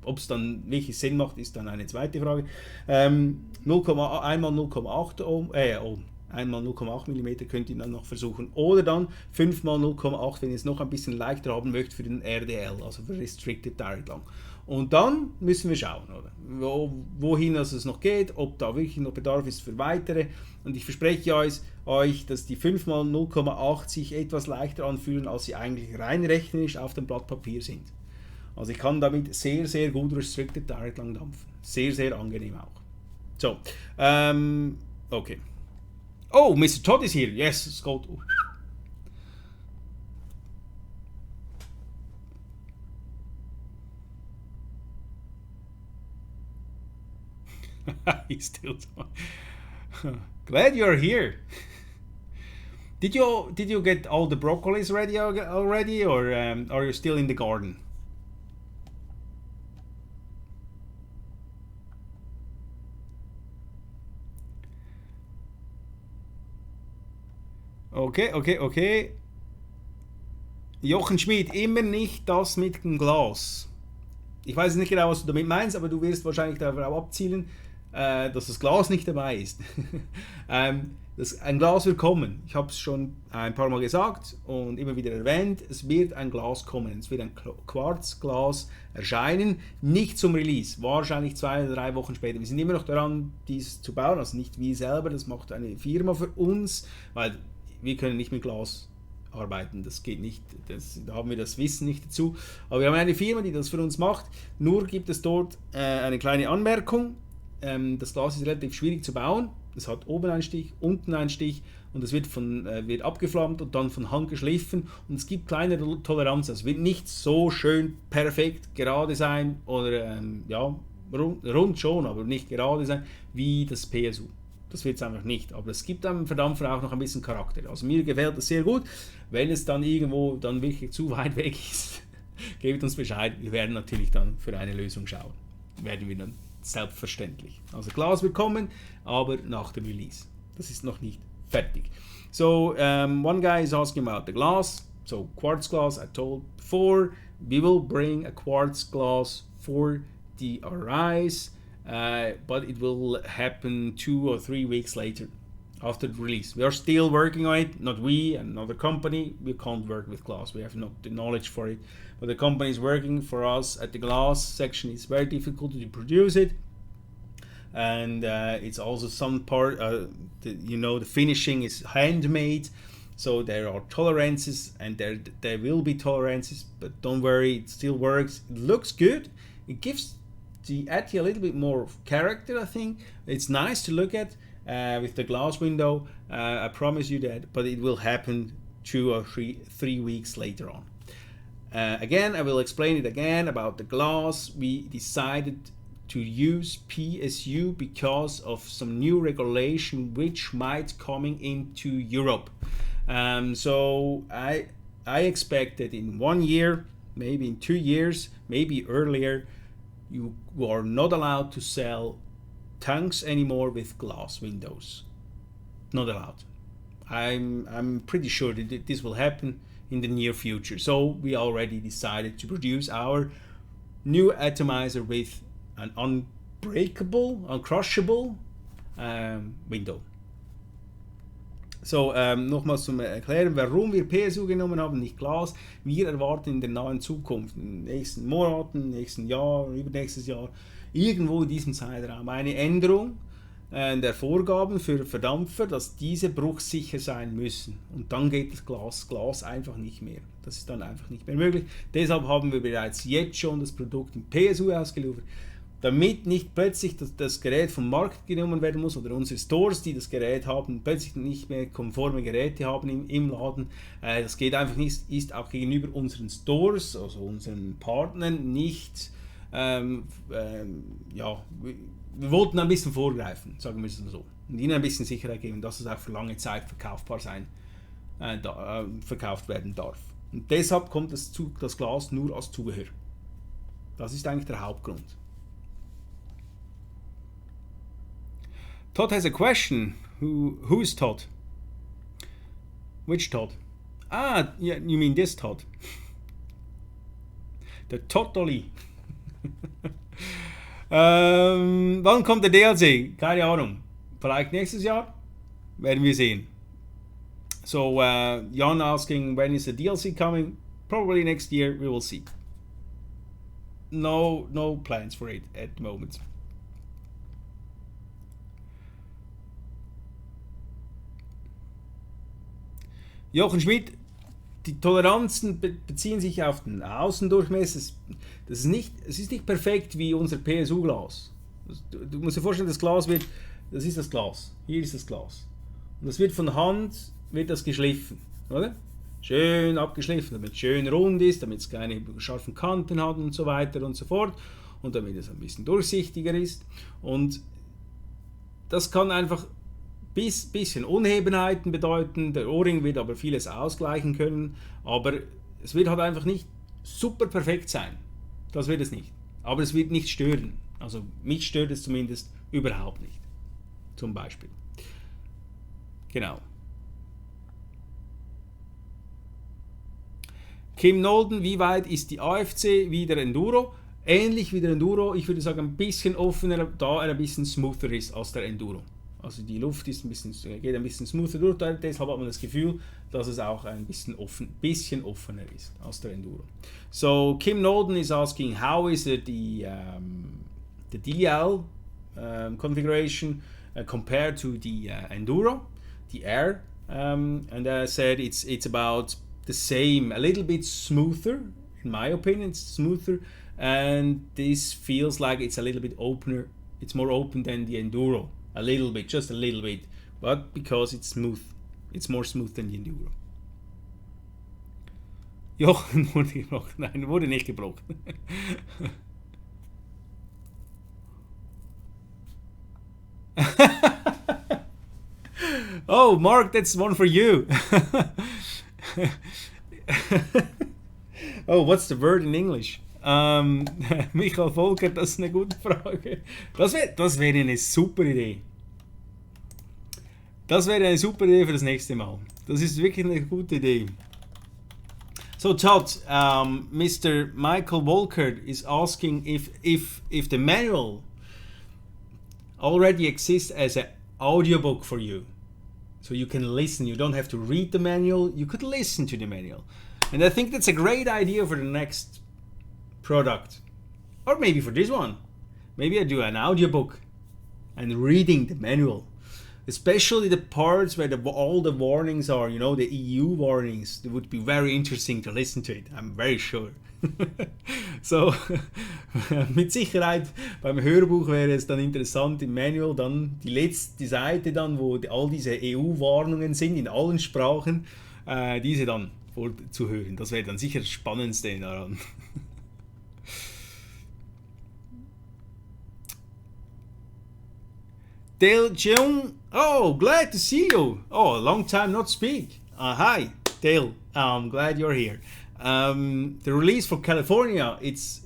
Ob es dann wirklich Sinn macht, ist dann eine zweite Frage. 1 mal 0,8 Ohm, einmal 0,8 mm könnt ihr dann noch versuchen. Oder dann 5 mal 0,8, wenn ihr es noch ein bisschen leichter haben möchtet für den RDL, also für Restricted Direct Lang. Und dann müssen wir schauen, oder? Wohin es noch geht, ob da wirklich noch Bedarf ist für weitere. Und ich verspreche euch, dass die 5 mal 0,8 sich etwas leichter anfühlen, als sie eigentlich rein rechnerisch auf dem Blatt Papier sind. Also ich kann damit sehr, sehr gut Restricted Direct Lang dampfen. Sehr, sehr angenehm auch. So, okay. Oh, Mr. Todd is here. Yes, Scott. He's still glad you're here. Did you get all the broccolis ready already, or are you still in the garden? Okay. Jochen Schmid, immer nicht das mit dem Glas. Ich weiß nicht genau, was du damit meinst, aber du wirst wahrscheinlich darauf abzielen, dass das Glas nicht dabei ist. Ein Glas wird kommen. Ich habe es schon ein paar Mal gesagt und immer wieder erwähnt. Es wird ein Glas kommen. Es wird ein Quarzglas erscheinen. Nicht zum Release. Wahrscheinlich 2 oder 3 Wochen später. Wir sind immer noch daran, dies zu bauen. Also nicht wir selber. Das macht eine Firma für uns, weil wir können nicht mit Glas arbeiten. Das geht nicht. Da haben wir das Wissen nicht dazu. Aber wir haben eine Firma, die das für uns macht. Nur gibt es dort eine kleine Anmerkung. Das Glas ist relativ schwierig zu bauen. Es hat oben einen Stich, unten einen Stich und es wird abgeflammt und dann von Hand geschliffen und es gibt kleine Toleranzen. Es wird nicht so schön perfekt gerade sein oder rund schon, aber nicht gerade sein wie das PSU. Das wird es einfach nicht, aber es gibt am Verdampfer auch noch ein bisschen Charakter. Also mir gefällt das sehr gut. Wenn es dann irgendwo dann wirklich zu weit weg ist, gebt uns Bescheid. Wir werden natürlich dann für eine Lösung schauen. Werden wir dann selbstverständlich. Also Glas wird kommen, aber nach dem Release. Das ist noch nicht fertig. So, one guy is asking about the glass. So, quartz glass, I told before, we will bring a quartz glass for the RIs, but it will happen 2 or 3 weeks later after the release. We are still working on it, not we, another company. We can't work with glass, we have not the knowledge for it. But the company is working for us at the glass section. It's very difficult to produce it. And it's also some part, the finishing is handmade. So there are tolerances and there will be tolerances, but don't worry, it still works. It looks good. It gives the RTA a little bit more character, I think. It's nice to look at with the glass window. I promise you that, but it will happen 2 or 3 weeks later on. Again, I will explain it again about the glass. We decided to use PSU because of some new regulation which might coming into Europe. So I expect that in 1 year, maybe in 2 years, maybe earlier, you are not allowed to sell tanks anymore with glass windows. Not allowed. I'm pretty sure that this will happen in the near future. So we already decided to produce our new atomizer with an unbreakable, uncrushable window. So, nochmals zum Erklären, warum wir PSU genommen haben, nicht Glas. Wir erwarten in der nahen Zukunft, in den nächsten Monaten, nächsten Jahr, übernächstes Jahr, irgendwo in diesem Zeitraum eine Änderung der Vorgaben für Verdampfer, dass diese bruchsicher sein müssen. Und dann geht das Glas einfach nicht mehr. Das ist dann einfach nicht mehr möglich. Deshalb haben wir bereits jetzt schon das Produkt in PSU ausgeliefert, damit nicht plötzlich das Gerät vom Markt genommen werden muss oder unsere Stores, die das Gerät haben, plötzlich nicht mehr konforme Geräte haben im Laden. Das geht einfach nicht, ist auch gegenüber unseren Stores, also unseren Partnern, nicht, ja, wir wollten ein bisschen vorgreifen, sagen wir es so, und ihnen ein bisschen Sicherheit geben, dass es auch für lange Zeit verkaufbar verkauft werden darf. Und deshalb kommt das Glas nur als Zubehör. Das ist eigentlich der Hauptgrund. Todd has a question. Who is Todd? Which Todd? Ah, yeah, you mean this Todd. Der Toddoli. Wann kommt der DLC? Keine Ahnung. Vielleicht nächstes Jahr? Werden wir sehen. So, Jan asking, when is the DLC coming? Probably next year, we will see. No plans for it at the moment. Jochen Schmidt, die Toleranzen beziehen sich auf den Außendurchmesser. Es ist nicht perfekt wie unser PSU-Glas. Du musst dir vorstellen, das ist das Glas. Hier ist das Glas. Und das wird von Hand geschliffen, oder? Schön abgeschliffen, damit es schön rund ist, damit es keine scharfen Kanten hat und so weiter und so fort. Und damit es ein bisschen durchsichtiger ist. Und das kann einfach bisschen Unebenheiten bedeuten, der Ohrring wird aber vieles ausgleichen können, aber es wird halt einfach nicht super perfekt sein. Das wird es nicht. Aber es wird nicht stören. Also mich stört es zumindest überhaupt nicht. Zum Beispiel. Genau. Kim Nolden, wie weit ist die AFC wie der Enduro? Ähnlich wie der Enduro, ich würde sagen ein bisschen offener, da er ein bisschen smoother ist als der Enduro. Also die Luft ist geht ein bisschen smoother durch, deshalb hat man das Gefühl, dass es auch ein bisschen offener ist als der Enduro. So Kim Nolden is asking, how is it the DL configuration compared to the Enduro, the Air? And I said it's about the same, a little bit smoother, in my opinion, it's smoother, and this feels like it's a little bit opener, it's more open than the Enduro. A little bit, just a little bit, but because it's smooth, it's more smooth than the Enduro. Jochen wurde gebrochen. Nein, wurde nicht gebrochen. Oh, Mark, that's one for you. Oh, what's the word in English? Michael Volker, das ist eine gute Frage. Das wäre eine super Idee. Das wäre eine super Idee für das nächste Mal. Das ist wirklich eine gute Idee. So Todd, Mr. Michael Volker is asking if the manual already exists as an audiobook for you. So you can listen, you don't have to read the manual, you could listen to the manual. And I think that's a great idea for the next product, or maybe for this one. Maybe I do an audiobook and reading the manual, especially the parts where all the warnings are, you know, the EU warnings. It would be very interesting to listen to it, I'm very sure. So, mit Sicherheit beim Hörbuch wäre es dann interessant im Manual dann die letzte Seite dann, wo all diese EU-Warnungen sind in allen Sprachen, diese dann zu hören. Das wäre dann sicher das Spannendste daran. Dale Jung, oh, glad to see you. Oh, a long time not speak. Hi, Dale. I'm glad you're here. The release for California, it's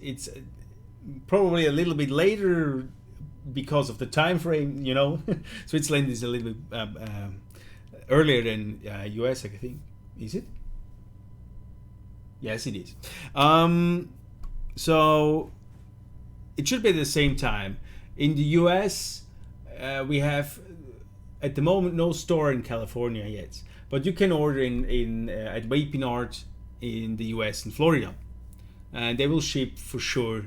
probably a little bit later because of the time frame. You know, Switzerland is a little bit earlier than US, I think. Is it? Yes, it is. So it should be at the same time. In the US, we have at the moment no store in California yet, but you can order at Vaping Art in the US and Florida, and they will ship for sure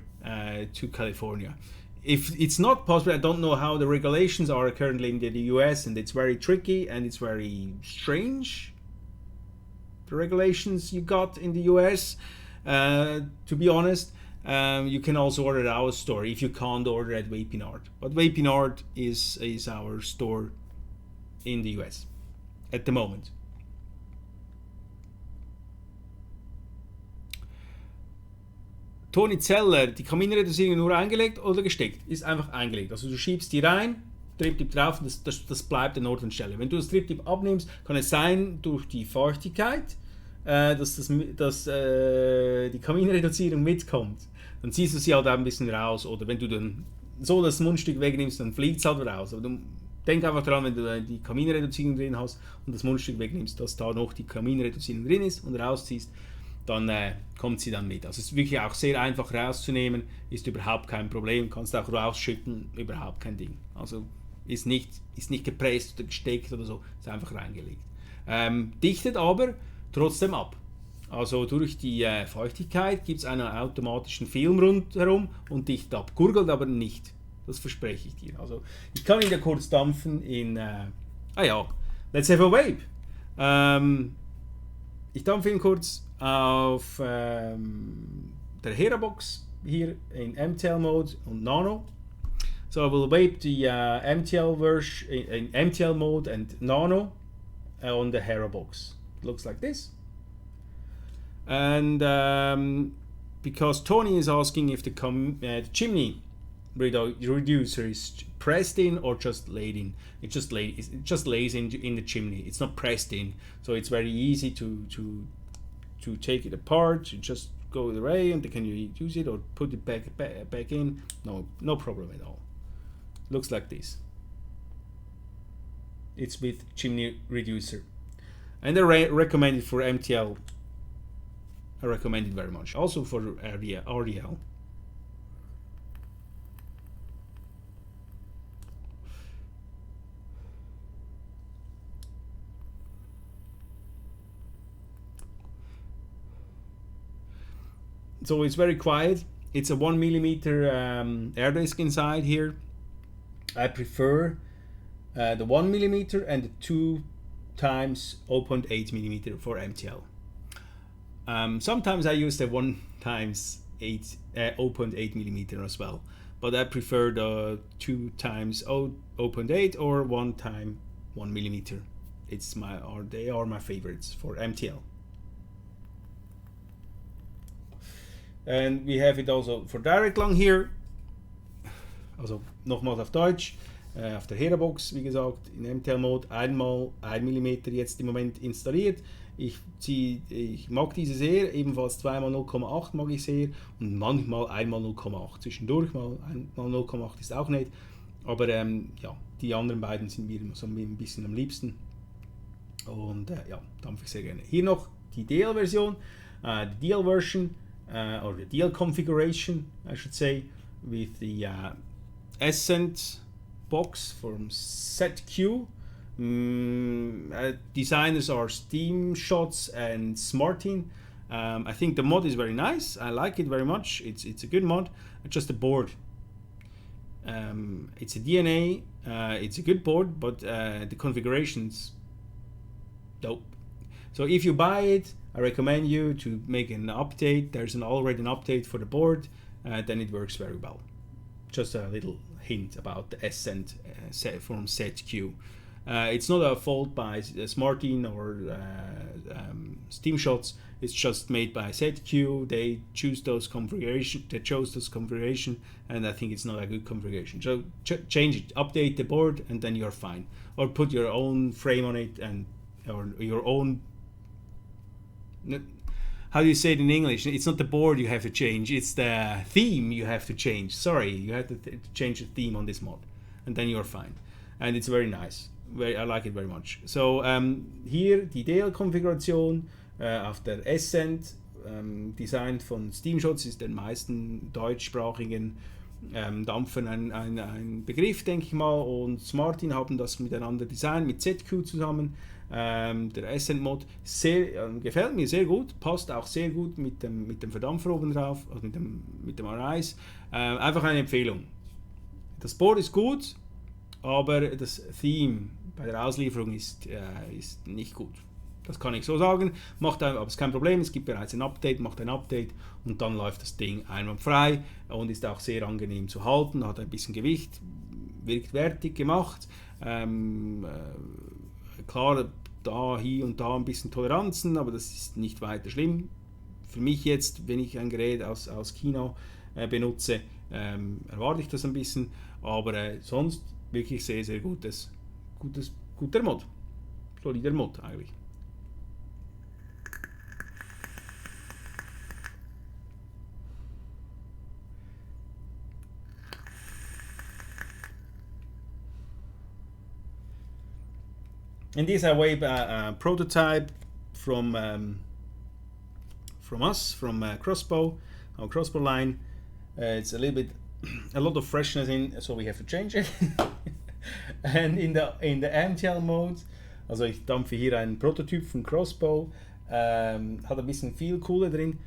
to California. If it's not possible, I don't know how the regulations are currently in the US, and it's very tricky and it's very strange, the regulations you got in the US, to be honest. You can also order at our store if you can't order at Vaping Art. But Vaping Art is our store in the US at the moment. Toni Zeller, die Kaminreduzierung nur eingelegt oder gesteckt? Ist einfach eingelegt. Also du schiebst die rein, Triptip drauf und das bleibt an Ort und Stelle. Wenn du das Triptip abnimmst, kann es sein, durch die Feuchtigkeit, dass die Kaminreduzierung mitkommt. Dann ziehst du sie halt ein bisschen raus. Oder wenn du dann so das Mundstück wegnimmst, dann fliegt es halt raus. Aber du denk einfach daran, wenn du die Kaminreduzierung drin hast und das Mundstück wegnimmst, dass da noch die Kaminreduzierung drin ist und rausziehst, dann kommt sie dann mit. Also es ist wirklich auch sehr einfach rauszunehmen, ist überhaupt kein Problem, kannst auch rausschütten, überhaupt kein Ding. Also ist nicht gepresst oder gesteckt oder so, ist einfach reingelegt. Dichtet aber trotzdem ab. Also durch die Feuchtigkeit gibt es einen automatischen Film rundherum und dichtet ab. Gurgelt aber nicht, das verspreche ich dir. Also ich kann ihn ja kurz dampfen in, let's have a vape. Ich dampfe ihn kurz auf der Hera-Box hier in MTL Mode und Nano. So I will vape the MTL version in MTL mode and Nano on the Hera-Box. It looks like this. And because Tony is asking if the Chimney Reducer is pressed in or just laid in, it just lays in the chimney. It's not pressed in, so it's very easy to take it apart. You just go the way and can you use it or put it back in. No problem at all. Looks like this. It's with Chimney Reducer, and I recommend it for MTL. I recommend it very much. Also for RDL. So it's very quiet. It's a 1mm air disc inside here. I prefer the 1mm and the 2 times 0.8mm for MTL. Sometimes I use the 1 times 0.8mm as well, but I prefer the 2 times 0.8 or 1 time 1mm. They are my favorites for MTL. And we have it also for direct long here. Also nochmals auf Deutsch. Auf der Hera-Box, wie gesagt, in MTL-Mode, einmal 1mm jetzt im Moment installiert. Ich mag diese sehr, ebenfalls 2x0,8 mag ich sehr und manchmal 1x0,8. Zwischendurch mal 1x0,8 ist auch nett, aber die anderen beiden sind mir so ein bisschen am liebsten. Und dampfe ich sehr gerne. Hier noch die DL-Version, die DL-Version, or the DL configuration, I should say, with the Ascent box from StattQualm. Designers are Steam Shots and Smartin. I think the mod is very nice. I like it very much. It's a good mod. Just the board. It's a DNA. It's a good board, but the configurations dope. So if you buy it, I recommend you to make an update. There's already an update for the board. Then it works very well. Just a little hint about the Ascent from StattQualm. It's not a fault by Smartin or Steam Shots. It's just made by StattQualm. They chose those configuration, and I think it's not a good configuration. So change it, update the board, and then you're fine. Or put your own frame on it or your own. How do you say it in English? It's not the board you have to change, it's the theme you have to change. Sorry, you have to change the theme on this mod, and then you're fine. And it's very nice. I like it very much. So hier die DL-Konfiguration auf der Ascent, designt von Steam Shots, ist den meisten deutschsprachigen Dampfen ein Begriff, denke ich mal, und Martin haben das miteinander designt, mit ZQ zusammen. Der Ascent-Mod gefällt mir sehr gut, passt auch sehr gut mit dem Verdampfer oben drauf, also mit dem Arise. Einfach eine Empfehlung. Das Board ist gut, aber das Theme bei der Auslieferung ist nicht gut. Das kann ich so sagen, aber es ist kein Problem, es gibt bereits ein Update, macht ein Update und dann läuft das Ding einwandfrei und ist auch sehr angenehm zu halten, hat ein bisschen Gewicht, wirkt wertig gemacht. Klar, da hier und da ein bisschen Toleranzen, aber das ist nicht weiter schlimm. Für mich jetzt, wenn ich ein Gerät aus China benutze, erwarte ich das ein bisschen, aber sonst wirklich sehr, sehr guter Mod. Solider Mod eigentlich. And this I wave a prototype from us, from Crossbow, our Crossbow line. It's a lot of freshness in, so we have to change it. And in the MTL mode, also ich dampfe hier einen Prototyp von Crossbow, hat ein bisschen viel Kohle drin,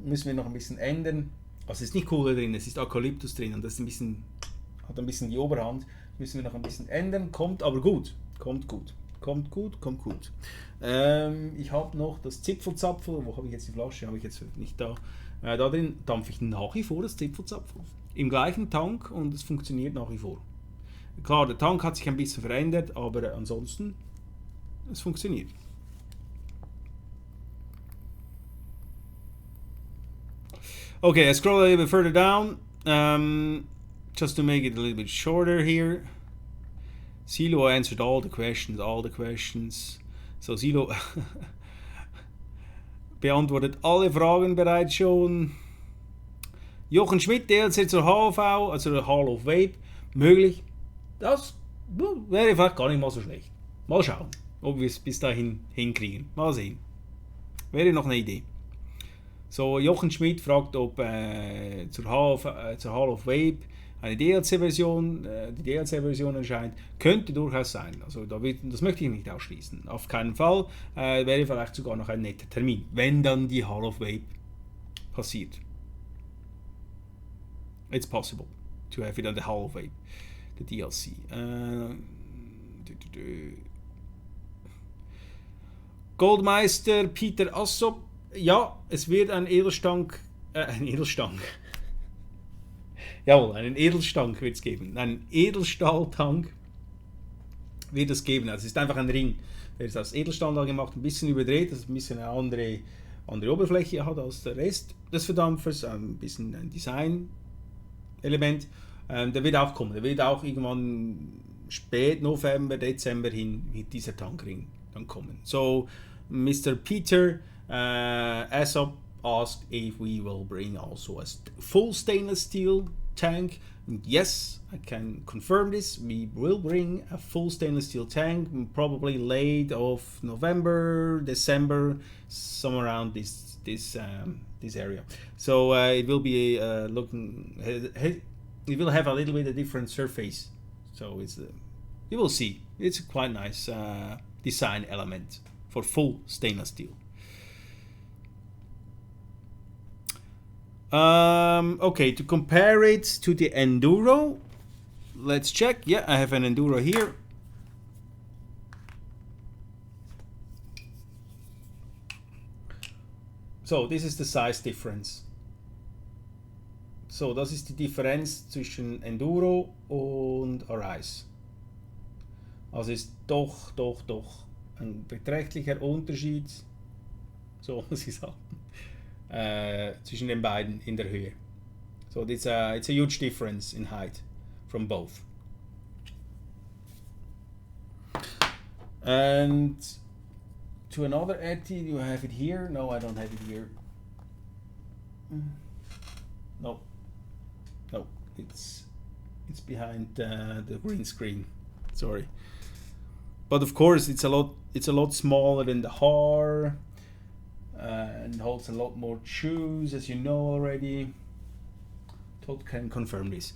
müssen wir noch ein bisschen ändern. Also es ist nicht Kohle drin, es ist Eukalyptus drin und das ist hat ein bisschen die Oberhand, müssen wir noch ein bisschen ändern, kommt aber gut, kommt gut. Ich habe noch das Zipfelzapfel, wo habe ich jetzt die Flasche, habe ich jetzt nicht da. Da drin dampfe ich nach wie vor das Zipfelzapfel. Im gleichen Tank und es funktioniert nach wie vor. Klar, der Tank hat sich ein bisschen verändert, aber ansonsten, es funktioniert. Okay, I scroll a little bit further down, just to make it a little bit shorter here. Silo answered all the questions. So Silo beantwortet alle Fragen bereits schon. Jochen Schmidt, DLC zur HV, also der Hall of Vape, möglich. Das wäre vielleicht gar nicht mal so schlecht. Mal schauen, ob wir es bis dahin hinkriegen. Mal sehen. Wäre noch eine Idee. So, Jochen Schmidt fragt, ob zur Hall of Vape eine DLC-Version, die DLC-Version erscheint, könnte durchaus sein. Also das möchte ich nicht ausschließen. Auf keinen Fall. Wäre vielleicht sogar noch ein netter Termin, wenn dann die Hall of Vape passiert. It's possible to have it on the Hall of Vape, the DLC. Goldmeister Peter Assop. Ja, es wird ein Edelstang. Jawohl, einen Edelstank wird es geben. Einen Edelstahltank wird es geben. Also es ist einfach ein Ring. Der ist aus Edelstahl gemacht, ein bisschen überdreht, dass es ein bisschen eine andere Oberfläche hat als der Rest des Verdampfers. Ein bisschen ein Design-Element. Der wird auch kommen. Der wird auch irgendwann spät November, Dezember hin mit dieser Tankring dann kommen. So, Mr. Peter Assop asked if we will bring also a full stainless steel tank. And yes, I can confirm this. We will bring a full stainless steel tank, probably late of November, December, somewhere around this area. So it will be it will have a little bit of different surface. So you will see. It's a quite nice design element for full stainless steel. Okay, to compare it to the Enduro, let's check. Yeah, I have an Enduro here. So, this is the size difference. So, das ist die Differenz zwischen Enduro und Arise. Also ist doch ein beträchtlicher Unterschied, so muss ich sagen. Zwischen den beiden in der Höhe. So it's a huge difference in height from both. And to another RTA, you have it here? No, I don't have it here. No, it's behind the green screen. Sorry, but of course it's a lot smaller than the HAR. And holds a lot more chews, as you know already. Todd can confirm this.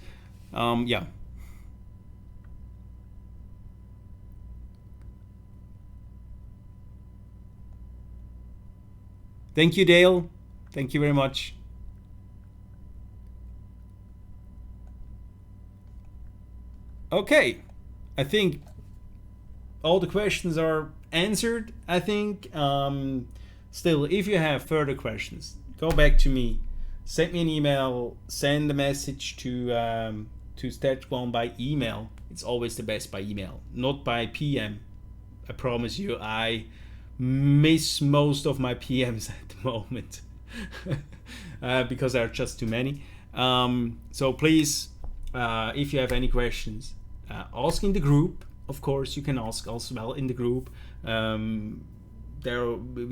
Yeah. Thank you, Dale. Thank you very much. Okay, I think all the questions are answered. I think still, if you have further questions, go back to me, send me an email, send a message to StattQualm by email. It's always the best by email, not by PM. I promise you, I miss most of my PMs at the moment because there are just too many. So please, if you have any questions, ask in the group. Of course, you can ask as well in the group. We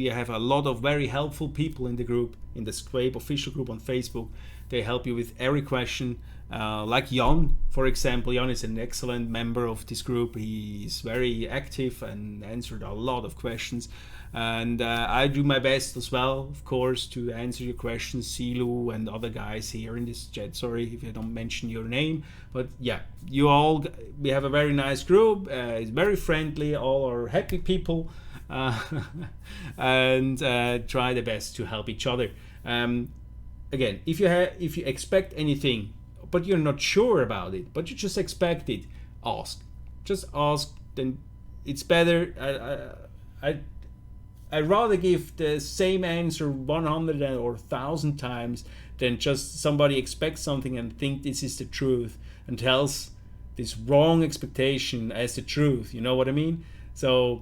have a lot of very helpful people in the group, in the SQuape official group on Facebook. They help you with every question. Like Jan, for example. Jan is an excellent member of this group. He is very active and answered a lot of questions. And I do my best as well, of course, to answer your questions. Silu and other guys here in this chat. Sorry if I don't mention your name. But yeah, we have a very nice group. It's very friendly. All are happy people. And try the best to help each other. Again, if you expect anything, but you're not sure about it, but you just expect it, ask. Just ask. Then it's better. I'd rather give the same answer 100 or 1,000 times than just somebody expects something and think this is the truth and tells this wrong expectation as the truth. You know what I mean? So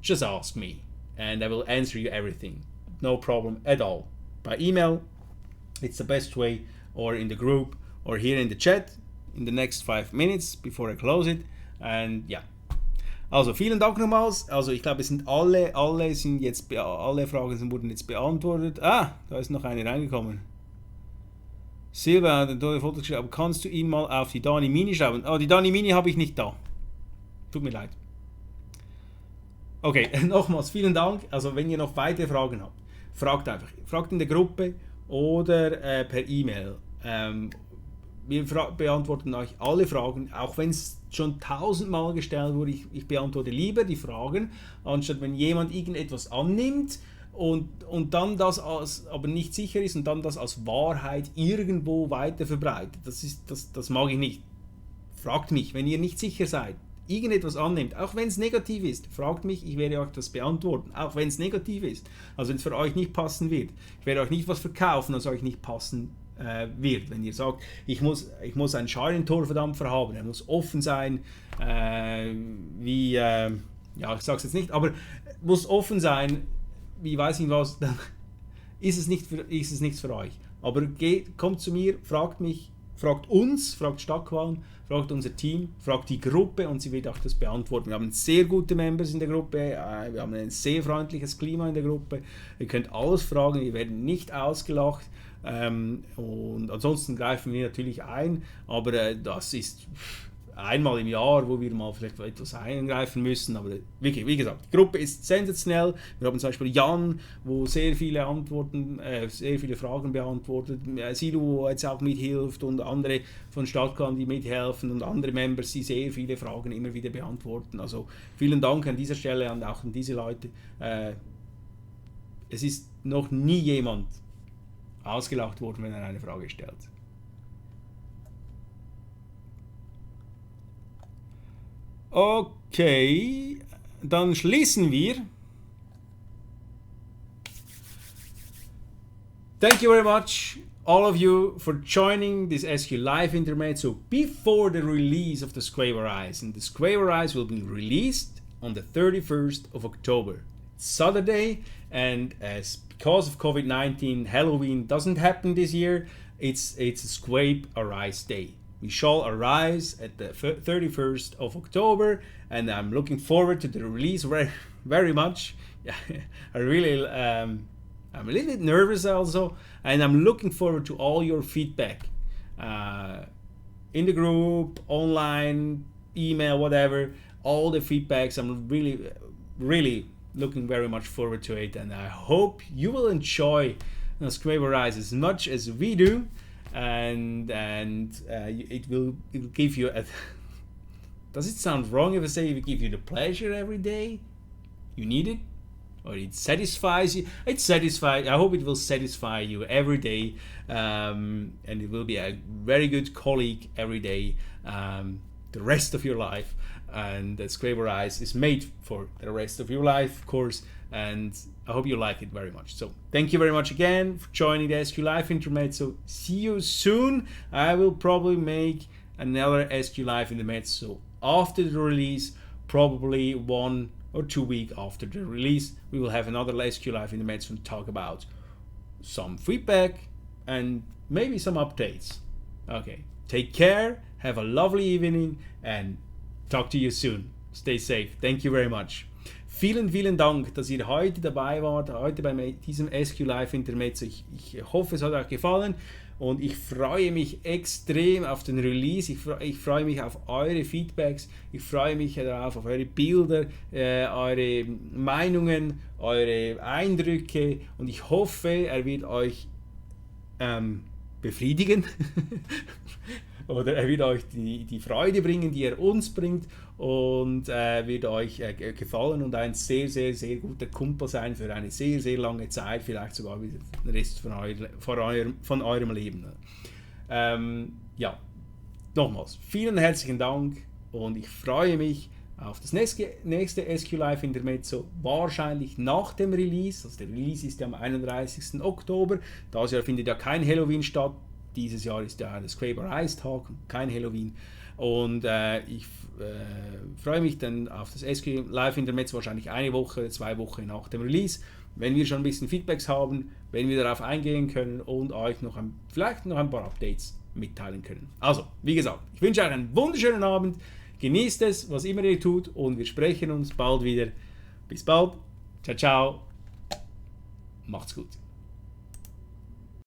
just ask me and I will answer you everything. No problem at all. By email, it's the best way, or in the group, or here in the chat in the next 5 minutes before I close it. And ja. Also vielen Dank nochmals. Also ich glaube, es sind alle Fragen wurden jetzt beantwortet. Da ist noch eine reingekommen. Silva hat ein tolles Foto geschrieben, aber kannst du ihn mal auf die Dani Mini schreiben? Oh, die Dani Mini habe ich nicht da. Tut mir leid. Okay, nochmals vielen Dank. Also wenn ihr noch weitere Fragen habt, fragt einfach. Fragt in der Gruppe oder per E-Mail. Wir beantworten euch alle Fragen, auch wenn es schon 1000-mal gestellt wurde. Ich beantworte lieber die Fragen, anstatt wenn jemand irgendetwas annimmt und dann das aber nicht sicher ist und dann das als Wahrheit irgendwo weiter verbreitet. Das mag ich nicht. Fragt mich, wenn ihr nicht sicher seid, irgendetwas annimmt, auch wenn es negativ ist, fragt mich, ich werde euch das beantworten, auch wenn es negativ ist. Also wenn es für euch nicht passen wird. Ich werde euch nicht was verkaufen, was euch nicht passen wird. Wenn ihr sagt, ich muss einen Schalentorverdampfer haben, er muss offen sein, ich sage es jetzt nicht, aber muss offen sein, wie weiß ich was, dann ist es nichts für euch. Aber kommt zu mir, fragt mich, fragt uns, fragt StattQualm, fragt unser Team, fragt die Gruppe und sie wird auch das beantworten. Wir haben sehr gute Members in der Gruppe, wir haben ein sehr freundliches Klima in der Gruppe. Ihr könnt alles fragen, ihr werdet nicht ausgelacht. Und ansonsten greifen wir natürlich ein, aber das ist einmal im Jahr, wo wir mal vielleicht etwas eingreifen müssen. Aber wirklich, wie gesagt, die Gruppe ist sensationell. Wir haben zum Beispiel Jan, wo sehr viele Fragen beantwortet. Silu, wo jetzt auch mithilft und andere von StattQualm, die mithelfen und andere Members, die sehr viele Fragen immer wieder beantworten. Also vielen Dank an dieser Stelle und auch an diese Leute. Es ist noch nie jemand ausgelacht worden, wenn er eine Frage stellt. Okay, dann schließen wir. Thank you very much, all of you, for joining this SQ Live Intermezzo before the release of the SQuape A. And the SQuape A will be released on the 31st of October. It's Saturday, and because of COVID-19, Halloween doesn't happen this year. It's a SQuape Arise Day. We shall arise at the 31st of October, and I'm looking forward to the release very, very much. I'm a little bit nervous also, and I'm looking forward to all your feedback in the group, online, email, whatever. All the feedbacks. I'm really, really looking very much forward to it, and I hope you will enjoy SQuape Arise as much as we do. and it will give you a. Does it sound wrong if I say it will give you the pleasure every day? You need it, or it satisfies you. It satisfies. I hope it will satisfy you every day, and it will be a very good colleague every day, the rest of your life. And SQuape A is made for the rest of your life, of course. And I hope you like it very much. So thank you very much again for joining the SQ Live Intermezzo. See you soon. I will probably make another SQ Live Intermezzo after the release, probably 1 or 2 weeks after the release. We will have another SQ Live Intermezzo and talk about some feedback and maybe some updates. Okay, take care, have a lovely evening, and talk to you soon. Stay safe. Thank you very much. Vielen Dank, dass ihr heute dabei wart, heute bei diesem SQ Live Intermezzo. Ich hoffe, es hat euch gefallen und ich freue mich extrem auf den Release. Ich freue mich auf eure Feedbacks. Ich freue mich darauf, auf eure Bilder, eure Meinungen, eure Eindrücke und ich hoffe, er wird euch befriedigen. Oder er wird euch die Freude bringen, die er uns bringt und wird euch gefallen und ein sehr guter Kumpel sein für eine sehr lange Zeit, vielleicht sogar wieder den Rest von eurem Leben. Ja, nochmals, vielen herzlichen Dank und ich freue mich auf das nächste SQ Live Intermezzo, wahrscheinlich nach dem Release. Also der Release ist ja am 31. Oktober, das Jahr findet ja kein Halloween statt. Dieses Jahr ist ja der SQuape A Tag, kein Halloween. Und ich freue mich dann auf das SQ Live Intermezzo wahrscheinlich 1 Woche, 2 Wochen nach dem Release, wenn wir schon ein bisschen Feedbacks haben, wenn wir darauf eingehen können und euch vielleicht noch ein paar Updates mitteilen können. Also, wie gesagt, ich wünsche euch einen wunderschönen Abend, genießt es, was immer ihr tut und wir sprechen uns bald wieder. Bis bald, ciao, macht's gut.